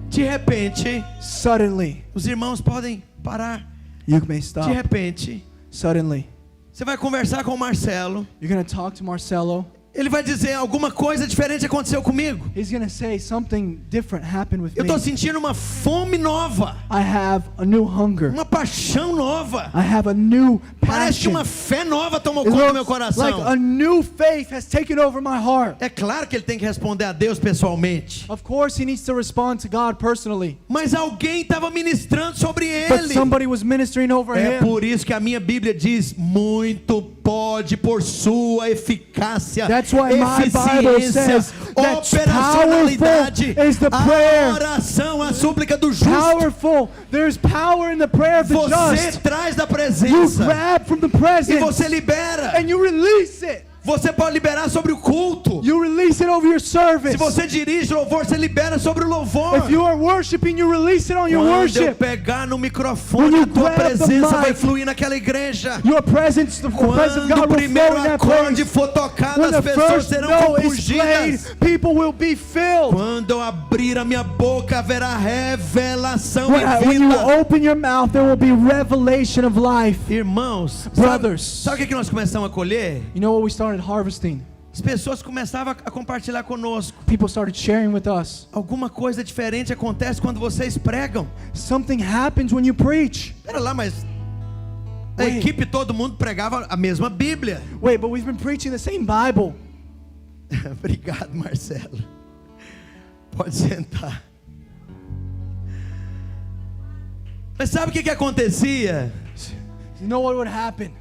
De repente, Suddenly. os irmãos podem parar. You may De stop. repente, Suddenly. você vai conversar com o Marcelo. You're going to talk to Marcelo. Ele vai dizer, alguma coisa diferente aconteceu comigo. He's going to say something different happened with Eu me. estou sentindo uma fome nova, I have a new hunger. uma paixão nova. I have a new Parece que passion. uma fé nova tomou It conta do meu looks coração. like a new faith has taken over my heart. É claro que ele tem que responder a Deus pessoalmente. Of course, he needs to respond to God personally. Mas alguém estava ministrando sobre But ele. somebody was ministering over É him. por isso que a minha Bíblia diz: muito pode por sua eficácia, That's why my Bible eficiência, says that operacionalidade, powerful is the prayer. a oração, a súplica do justo. Powerful. There's power in the prayer of the Você just. traz da You presença grab from the e presence você libera. and you release it. Você pode liberar sobre o culto. You release it over your service. Se você dirige louvor, você libera sobre o louvor. If you are worshiping, you release it on your Quando eu worship. pegar no When microfone, you a tua grab the presença vai mic, fluir naquela igreja. Your presence, the presence of Quando o God will primeiro flow in that acorde place. for tocado, When as the pessoas first serão note is played, compungidas. people will be filled. Quando eu abrir a minha boca, haverá revelação When e you vida. open your mouth, there will be revelation of life. Irmãos, Brothers. sabe o que nós começamos a colher? You know what we started harvesting? As pessoas começavam a compartilhar conosco. People started sharing with us. Alguma coisa diferente acontece quando vocês pregam. Something happens when you preach. Pera lá, mas A equipe, todo mundo pregava a mesma Bíblia. Wait, but we've been preaching the same Bible. Obrigado, Marcelo. Pode sentar. Mas sabe o que acontecia? You know what would happen?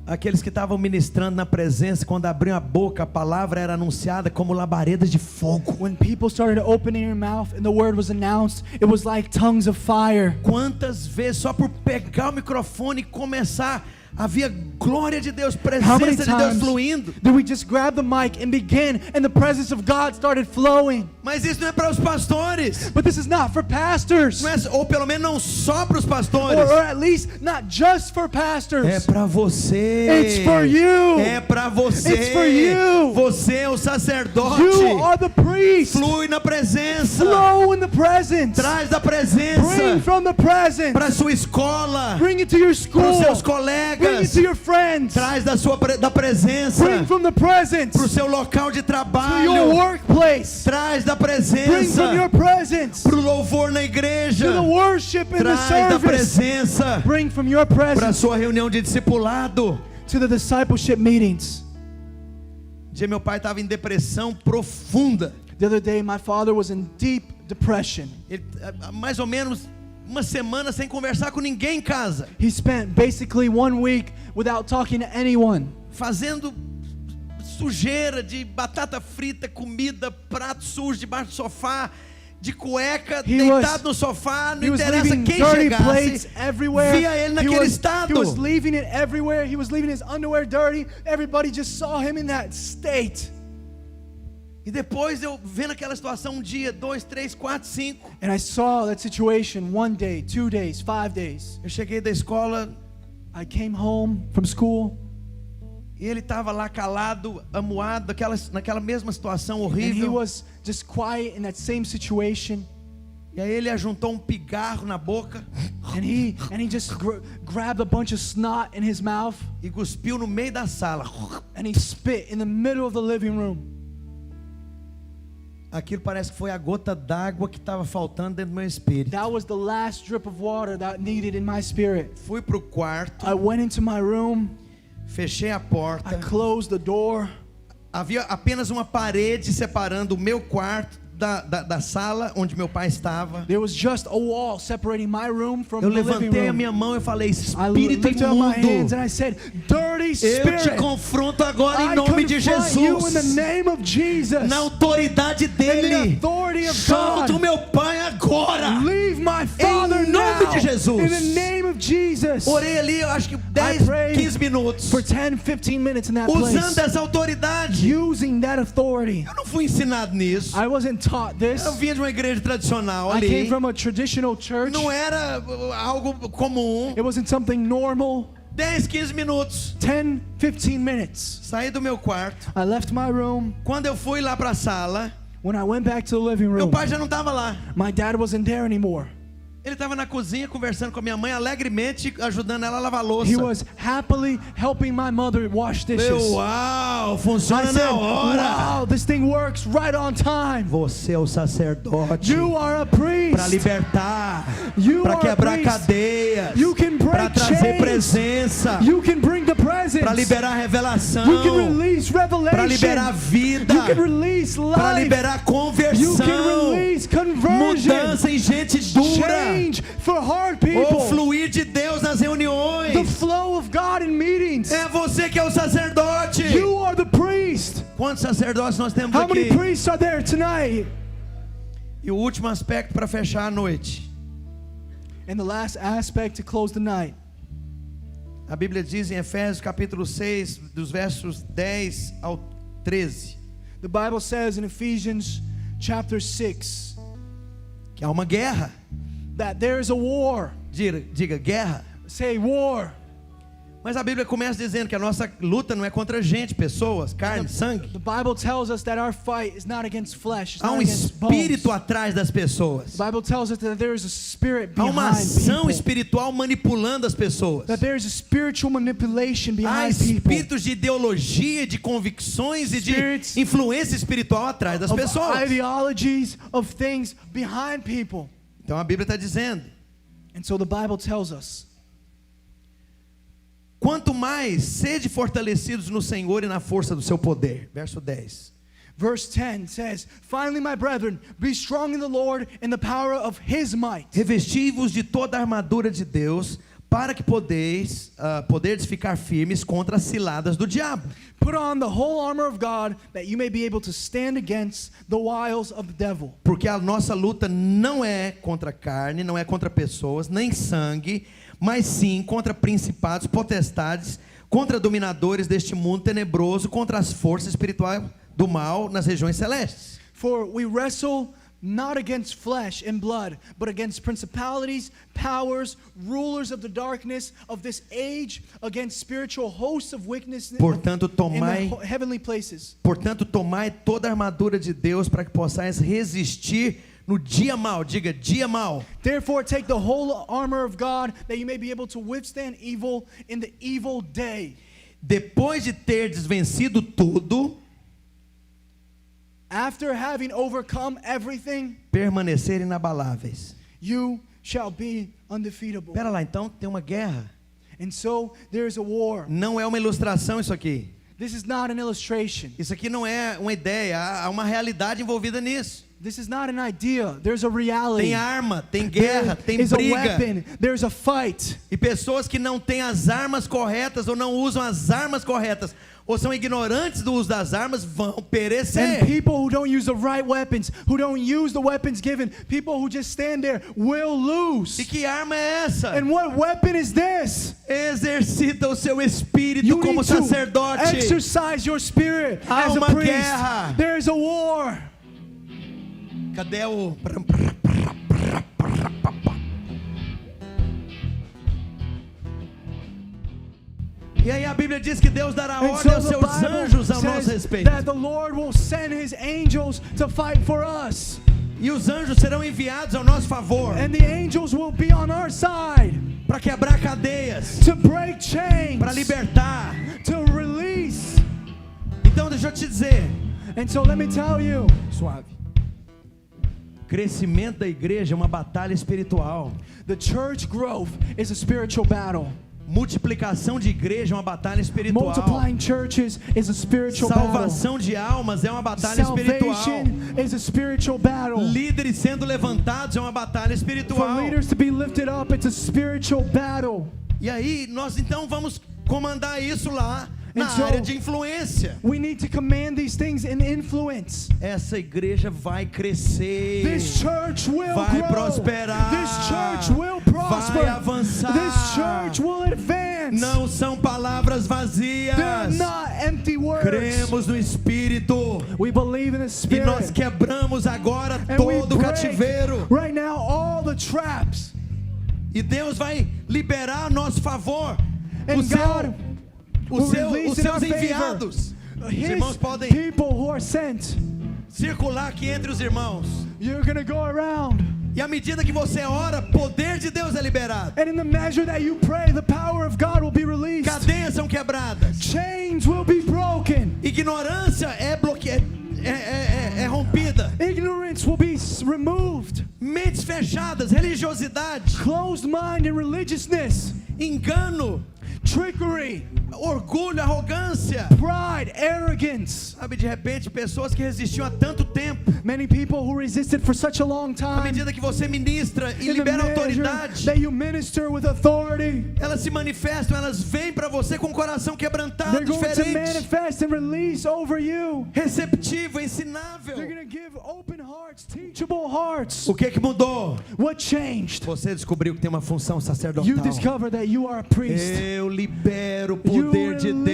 Aqueles que estavam ministrando na presença, quando abriam a boca, a palavra era anunciada como labaredas de fogo. When people started opening their mouth and the word was announced, it was like tongues of fire. Quantas vezes só por pegar o microfone e começar, havia glória de Deus, How many presença de Deus times fluindo. did we just grab the mic and begin, and the presence of God started flowing? Mas isso não é para os pastores, But this is not for pastors, não é, ou pelo menos não só para os pastores. or at least not just for pastors. É para você. It's for you. É para você. It's for you. Você é o sacerdote. You are the priest. Flui na presença. Flow in the presence. Traz da presença Bring from the presence. para sua escola, Bring it to your para school. os seus Bring it colegas. to your friends. Traz da presença Bring from the presence para o seu local de to your trabalho. workplace. Traz da Bring presença from your presence para o louvor na to igreja. the worship and the Traz da service. presença Bring from your para a presence sua reunião de discipulado. to the discipleship meetings. Um dia meu pai estava em depressão profunda. The other day, my father was in deep depression. Ele, mais ou menos uma semana sem conversar com ninguém em casa, He spent basically 1 week without talking to anyone, fazendo sujeira de batata frita, comida, prato sujo debaixo do sofá, de cueca, He deitado was- no sofá, não he was interessa leaving quem dirty chegasse, plates everywhere. via ele naquele He was estado. leaving it everywhere. He was leaving his underwear dirty. Everybody just saw him in that state. E depois eu vendo aquela situação 1 dia, 2, 3, 4, 5. And I saw that situation 1 day, 2 days, 5 days. Eu cheguei da escola I came home from school, e ele estava lá calado, amuado, naquela mesma situação and he horrível. was just quiet in that same situation. E aí ele ajuntou um pigarro na boca And he just grabbed a bunch of snot in his mouth, e cuspiu no meio da sala. and he spit in the middle of the living room. Aquilo parece que foi a gota d'água que estava faltando dentro do meu espírito. That was the last drip of water that I needed in my spirit. Fui pro quarto, I went into my room, fechei a I porta. closed the door. Havia apenas uma parede separando o meu quarto da sala onde meu pai estava. There was just a wall separating my room from Eu the living levantei a room. minha mão e falei: I Espírito lifted up my hands imundo, and I said, "Dirty eu te spirit, confronto agora em I nome de confront you in the Jesus, name of Jesus, na autoridade in dele. the authority of Solta o God. meu pai agora. Leave my father Em nome now, de Jesus. in the name of Jesus." Orei ali, eu acho que 10, prayed 15 minutos, For 10, 15 minutes in that usando place, essa autoridade. using that authority. Eu não fui ensinado nisso. I wasn't taught this. Eu vinha de uma igreja tradicional I came ali. from a traditional church. Não era algo comum. It wasn't something normal. 10, 15 minutos. 10, 15 minutes. Saí do meu quarto. I left my room. Quando eu fui lá para a sala, When I went back to the living meu room, pai já não estava lá. my dad wasn't there anymore. Ele estava na cozinha conversando com a minha mãe alegremente, ajudando ela a lavar a louça. He was happily helping my mother wash dishes. Meu, uau, I funciona said, na hora. "Wow, this thing works right on time." Você é o sacerdote You are a priest. para libertar, You para are a quebrar priest. cadeias, You can para break trazer chains. presença, You can bring the presence. para liberar revelação, You can release revelation. para liberar vida, You can release para life. liberar You conversão, can release conversion. mudança em gente dura, Change for hard ou people. fluir de Deus nas The reuniões. flow of God in meetings. É você que é o sacerdote. You are the priest. Quantos sacerdotes nós temos How many aqui? priests are there tonight? E o último aspecto para fechar a noite. And the last aspect to close the night. A Bíblia diz em Efésios capítulo 6, dos versos 10 ao 13, The Bible says in Ephesians chapter 6 que há uma guerra. that there is a war. Diga guerra. Say war. Mas a Bíblia começa dizendo que a nossa luta não é contra gente, pessoas, carne, sangue. The Bible tells us that our fight is not against flesh, it's Há not against espírito bones. atrás das pessoas. The Bible tells us that there is a spirit Há uma behind ação people. espiritual manipulando as pessoas. That there is a spiritual manipulation Há behind people. espíritos de ideologia, de convicções e de Spirits influência espiritual atrás das Of pessoas. ideologies, of things behind people. Então a Bíblia está dizendo And so the Bible tells us, quanto mais sede fortalecidos no Senhor e na força do seu poder. Verso 10. verse 10 says, "Finally, my brethren, be strong in the Lord and the power of His might." Revesti-vos de toda a armadura de Deus, para que poderdes ficar firmes contra as ciladas do diabo. Put on the whole armor of God, that you may be able to stand against the wiles of the devil. Porque a nossa luta não é contra carne, não é contra pessoas, nem sangue, mas sim contra principados, potestades, contra dominadores deste mundo tenebroso, contra as forças espirituais do mal nas regiões celestes. For we wrestle not against flesh and blood, but against principalities, powers, rulers of the darkness of this age, against spiritual hosts of wickedness Portanto, in the heavenly places. Portanto, tomai toda a armadura de Deus para que possais resistir no dia mau. Diga, dia mau. Therefore, take the whole armor of God, that you may be able to withstand evil in the evil day. Depois de terdes vencido tudo, After having overcome everything, permanecer inabaláveis. you shall be undefeatable. Pera lá, então tem uma guerra. And so there is a war. Não é uma ilustração isso aqui. This is not an illustration. Isso aqui não é uma ideia, há uma realidade envolvida nisso. This is not an idea. There's a reality. Tem arma, tem guerra, tem There is a briga. weapon. There's a fight. E pessoas que não têm as armas corretas ou não usam as armas corretas, ou são ignorantes do uso das armas, vão perecer. And people who don't use the right weapons, who don't use the weapons given, people who just stand there will lose. E que arma é essa? And what weapon is this? Exercita o seu espírito You como need to sacerdote. exercise your spirit Há as a uma priest. guerra. There is a war. Cadê o... E aí a Bíblia diz que Deus dará And ordem aos so the seus Bible anjos ao nosso says respeito. that the Lord will send His angels to fight for us. E os anjos serão enviados ao nosso favor And the angels will be on our side para quebrar cadeias, to break chains, para libertar. to release. Então deixa eu te dizer, And so let me tell you, suave. Crescimento da igreja é uma batalha espiritual. the church growth is a spiritual battle. Multiplicação de igreja é uma batalha espiritual. Multiplying churches is a spiritual Salvação de almas é uma battle. batalha espiritual. Salvation is a spiritual battle. Líderes sendo levantados é uma batalha For espiritual. leaders to be lifted up, it's a spiritual battle. E aí nós então vamos comandar isso lá na And so- área de influência. We need to command these things in influence. Essa igreja vai crescer. This church will Vai grow. prosperar. This church will prosper. Vai avançar. This church will advance. Não são palavras vazias. They're not empty words. Cremos no Espírito. We believe in the E Spirit. nós quebramos agora And we todo o break cativeiro. right now all the traps. E Deus vai liberar a nosso favor And God will os release in our seus favor enviados. Os His irmãos podem people who are sent. circular aqui entre os irmãos. You're going to go around. E à medida que você ora, poder de Deus é liberado. And in the measure that you pray, the power of God will be released. Cadeias são quebradas. Chains will be broken. Ignorância é rompida. Ignorance will be removed. Mentes fechadas, religiosidade, Closed mind and religiousness, engano, trickery, orgulho, arrogância. pride, arrogance. Sabe, de repente, pessoas que resistiam há tanto tempo, Many people who resisted for such a long à time, medida que você ministra e in the libera measure autoridade, that you minister with authority, elas se manifestam, elas vêm para você com o coração quebrantado, they're going to diferente, manifest and release over you. receptivo, They're ensinável. going to give open hearts, teachable hearts. O que mudou? What changed? Você descobriu que tem uma função You sacerdotal. discover that you are a priest. Eu libero o You poder de release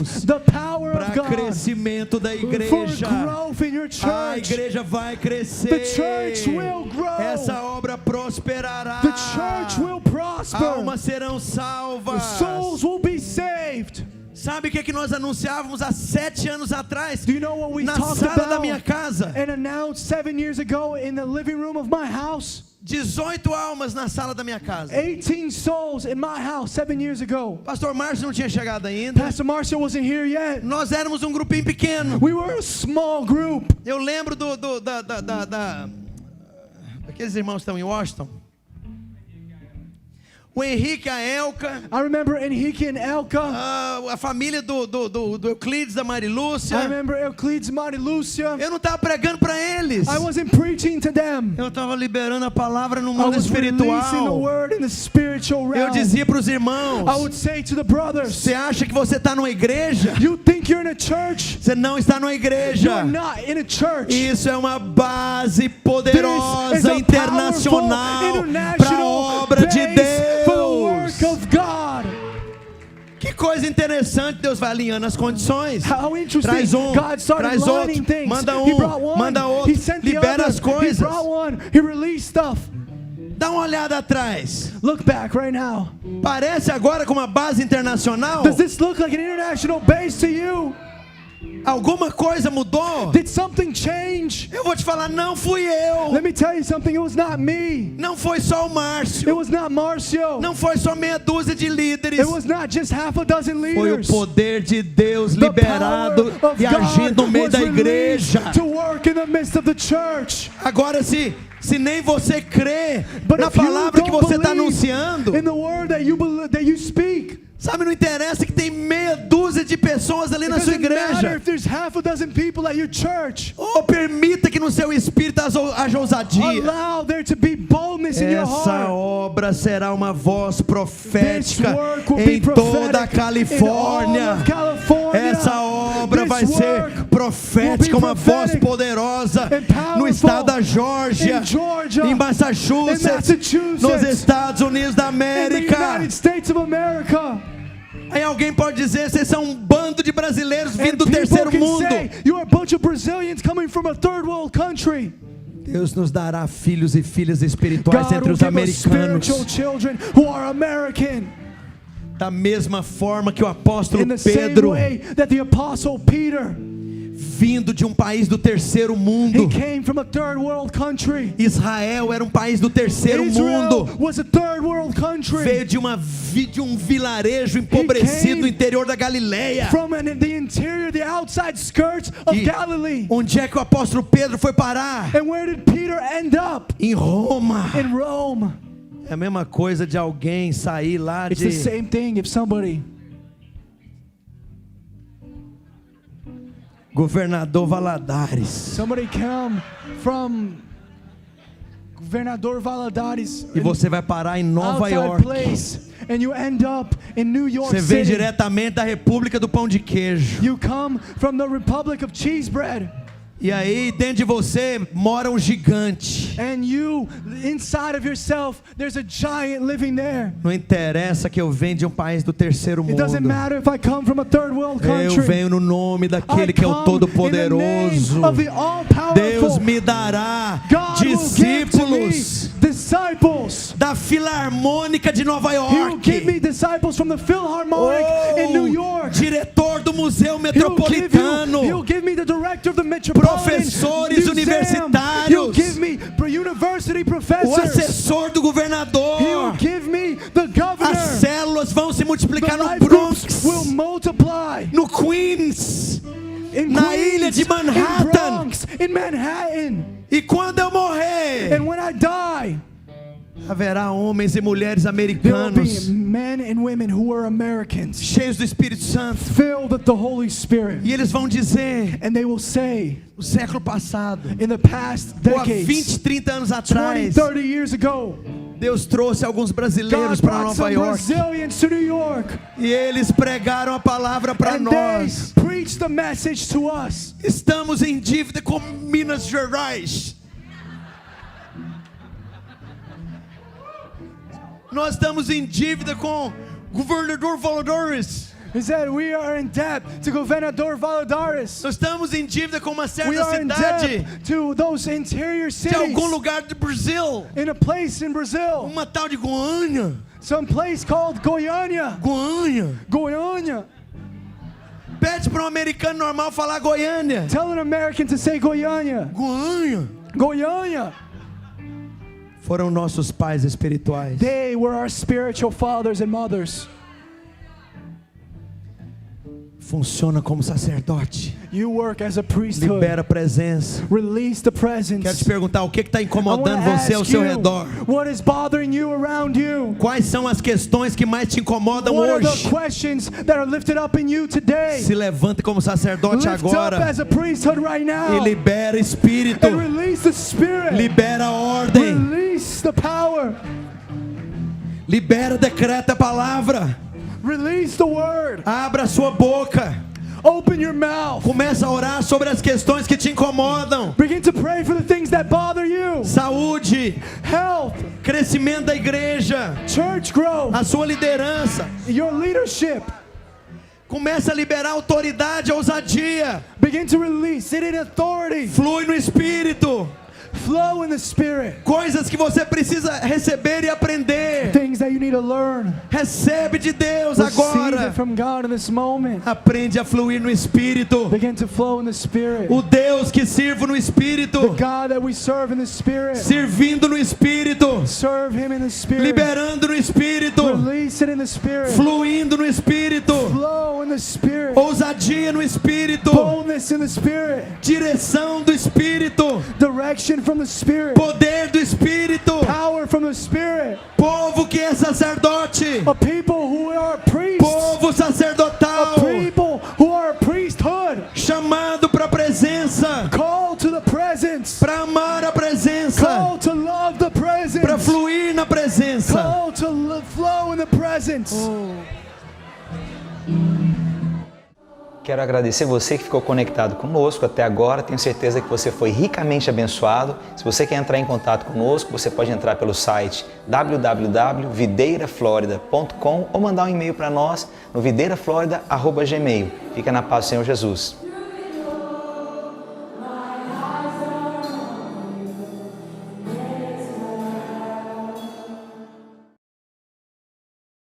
Deus the power of para God crescimento da for igreja. growth in your A church. igreja vai crescer. The church will grow. Essa obra prosperará. The church will prosper. Almas serão salvas. Souls will be saved. Sabe o que nós anunciávamos há 7 anos atrás? Do you know what we Na talked sala da about minha casa. and announced 7 years ago in the living room of my house? 18 almas na sala da minha casa. 18 souls in my house 7 years ago. Pastor Márcio não tinha chegado ainda. Pastor Marshall wasn't here yet. Nós éramos um grupinho pequeno. We were a small group. Eu lembro daqueles irmãos que estão em Washington. o Henrique, a Elka, I remember Henrique and Elka. a família do Euclides, da I Marilúcia. remember Euclides, Marilúcia. Eu não estava pregando para eles. I wasn't preaching to them. Eu estava liberando a palavra no I mundo was releasing the espiritual. word in the spiritual Eu realm. dizia para os I irmãos: would say to the brothers, você acha que você está numa igreja? you think you're in a church? Você não está numa You're igreja. not in a church. Isso é uma base This is poderosa a internacional powerful para a international obra de base for the work Deus. of God. Que coisa interessante, Deus vai alinhando as condições. How interesting. Traz God started traz lining outro, things. manda He brought one. manda outro, He sent the libera other. as coisas. He brought one. He released stuff. Dá uma olhada atrás. Look back right now. Parece agora com uma base internacional? Does this look like an international base to you? Alguma coisa mudou? Did something change? Eu vou te falar, não fui eu. Let me tell you something. It was not me. Não foi só o It Márcio. was not Marcio. Não foi só meia dúzia de líderes. It was not just half a dozen Foi o leaders. poder de Deus The liberado power of e agindo no God meio was da igreja. released to work in the midst of the church. Agora, se nem você crê But na if you palavra que don't você está believe anunciando, in the word that you speak, sabe, não interessa que tem meia dúzia de pessoas ali it na sua doesn't matter igreja. if there's half a dozen people at your church. Ou permita que no seu espírito haja ousadia. Allow there to be boldness in your Essa heart. obra será uma voz This profética work will be em toda a prophetic in all Califórnia. of California. Essa obra This vai ser work profética, will be uma voz prophetic poderosa and powerful no estado da Geórgia, in Georgia, em in Massachusetts, Massachusetts, nos Estados Unidos da in the América. United States of America. Aí alguém pode dizer, vocês são um bando de brasileiros vindo And do people terceiro can mundo. say, you're a bunch of Brazilians coming from a third world country. Deus nos dará filhos e filhas espirituais God entre will os give us americanos. spiritual children who are American. Da mesma forma que o apóstolo In the same Pedro, way that the apostle Peter, vindo de um país do terceiro he mundo, came from a third world country. Israel era um país do terceiro Israel mundo, was a third world country. veio de um vilarejo empobrecido no interior da Galileia. From the interior, the outside skirts of E Galilee. onde é que o apóstolo Pedro foi parar? And where did Peter end up? Em Roma. In Rome. É a mesma coisa de alguém sair lá It's the de same thing if somebody, Governador Valadares, somebody come from Governador Valadares, e você vai parar em Nova outside York. place, and you end up in New York Você vem City. diretamente da República do Pão de Queijo. You come from the Republic of Cheese Bread. E aí dentro de você mora um gigante. And you, inside of yourself, there's a giant living there. Não interessa que eu venho de um país do terceiro It mundo. doesn't matter if I come from a third world Eu country. venho no nome I daquele que é o come in Todo-Poderoso. the name of the all-powerful. Deus me dará God will give to me discípulos disciples. da Filarmônica de Nova He will give me York. disciples from the Philharmonic in New York. Diretor do Museu Metropolitano. He'll give me the director of the Metropolitan Professores Museum. universitários. He'll give me university O professors. assessor do governador. He'll give me the governor. As células vão se The multiplicar no life groups Bronx, will multiply. no Queens, In na Queens, ilha de Manhattan. in Bronx, in Manhattan. E quando eu morrer, And when I die, haverá homens e mulheres there will be americanos men and women who are Americans, cheios do Espírito Santo. filled with the Holy Spirit. E eles vão dizer, And they will say, no século passado, in the past ou há 20, decades, 30 anos 20, atrás, 30 years ago, Deus trouxe alguns brasileiros God para brought Nova some York. Brazilians to New York. E eles pregaram a palavra para And nós. they preached the message to us. Estamos em dívida com Minas Gerais. Nós estamos em dívida com Governador Valadares. He said, we are in debt to Governador Valadares. Nós estamos em dívida com uma We certa are in cidade debt to those interior de algum cities lugar do Brasil. in a place in Brazil, Uma tal de Goiânia. some place called Goiânia. Goiânia. Goiânia. Pede para um americano normal falar Goiânia. Tell an American to say Goiânia. Goiânia. Goiânia. Foram nossos pais espirituais. They were our spiritual fathers and mothers. funciona como sacerdote. You work as a priesthood. Libera a presença. Release the presence. Quero te perguntar, o que está I incomodando wanna você ao ask seu you, redor? what is bothering you around you? Quais são as questões que mais te incomodam What are the hoje? questions that are lifted up in you today? Se levanta como sacerdote Lift up agora as a priesthood right now. e libera espírito, And release the spirit. libera ordem, Release the power. libera, decreta a palavra, Release the word. abra a sua boca, Open your mouth. começa a orar sobre as questões que te incomodam. Begin to pray for the things that bother you. Saúde, Health, crescimento da igreja, church growth, a sua liderança. your leadership. Começa a liberar autoridade, ousadia. Begin to release it in authority. Flui no espírito. Flow in the spirit. Coisas que você precisa receber e aprender. Things that you need to learn. Recebe de Deus Receive agora. it from God in this moment. Aprende a fluir no espírito. Begin to flow in the spirit. O Deus que sirvo no The espírito. God that we serve in the spirit. Servindo no espírito. Serve Him in the spirit. Liberando no espírito. Release it in the spirit. Fluindo no espírito. Flow in the spirit. Ousadia no espírito. Boldness in the spirit. Direção do espírito. Direction from the spirit. Poder do espírito. Power from the spirit. Povo que é sacerdote. A people who are priests. Povo sacerdotal. A people who are a priesthood. Chamado para a presença. Called to the presence. Para amar a presença. Called to love the presence. Para fluir na presença. Called to flow in the presence. Quero agradecer você que ficou conectado conosco até agora. Tenho certeza que você foi ricamente abençoado. Se você quer entrar em contato conosco, você pode entrar pelo site www.videiraflorida.com ou mandar um e-mail para nós no videiraflorida@gmail.com. Fica na paz do Senhor Jesus.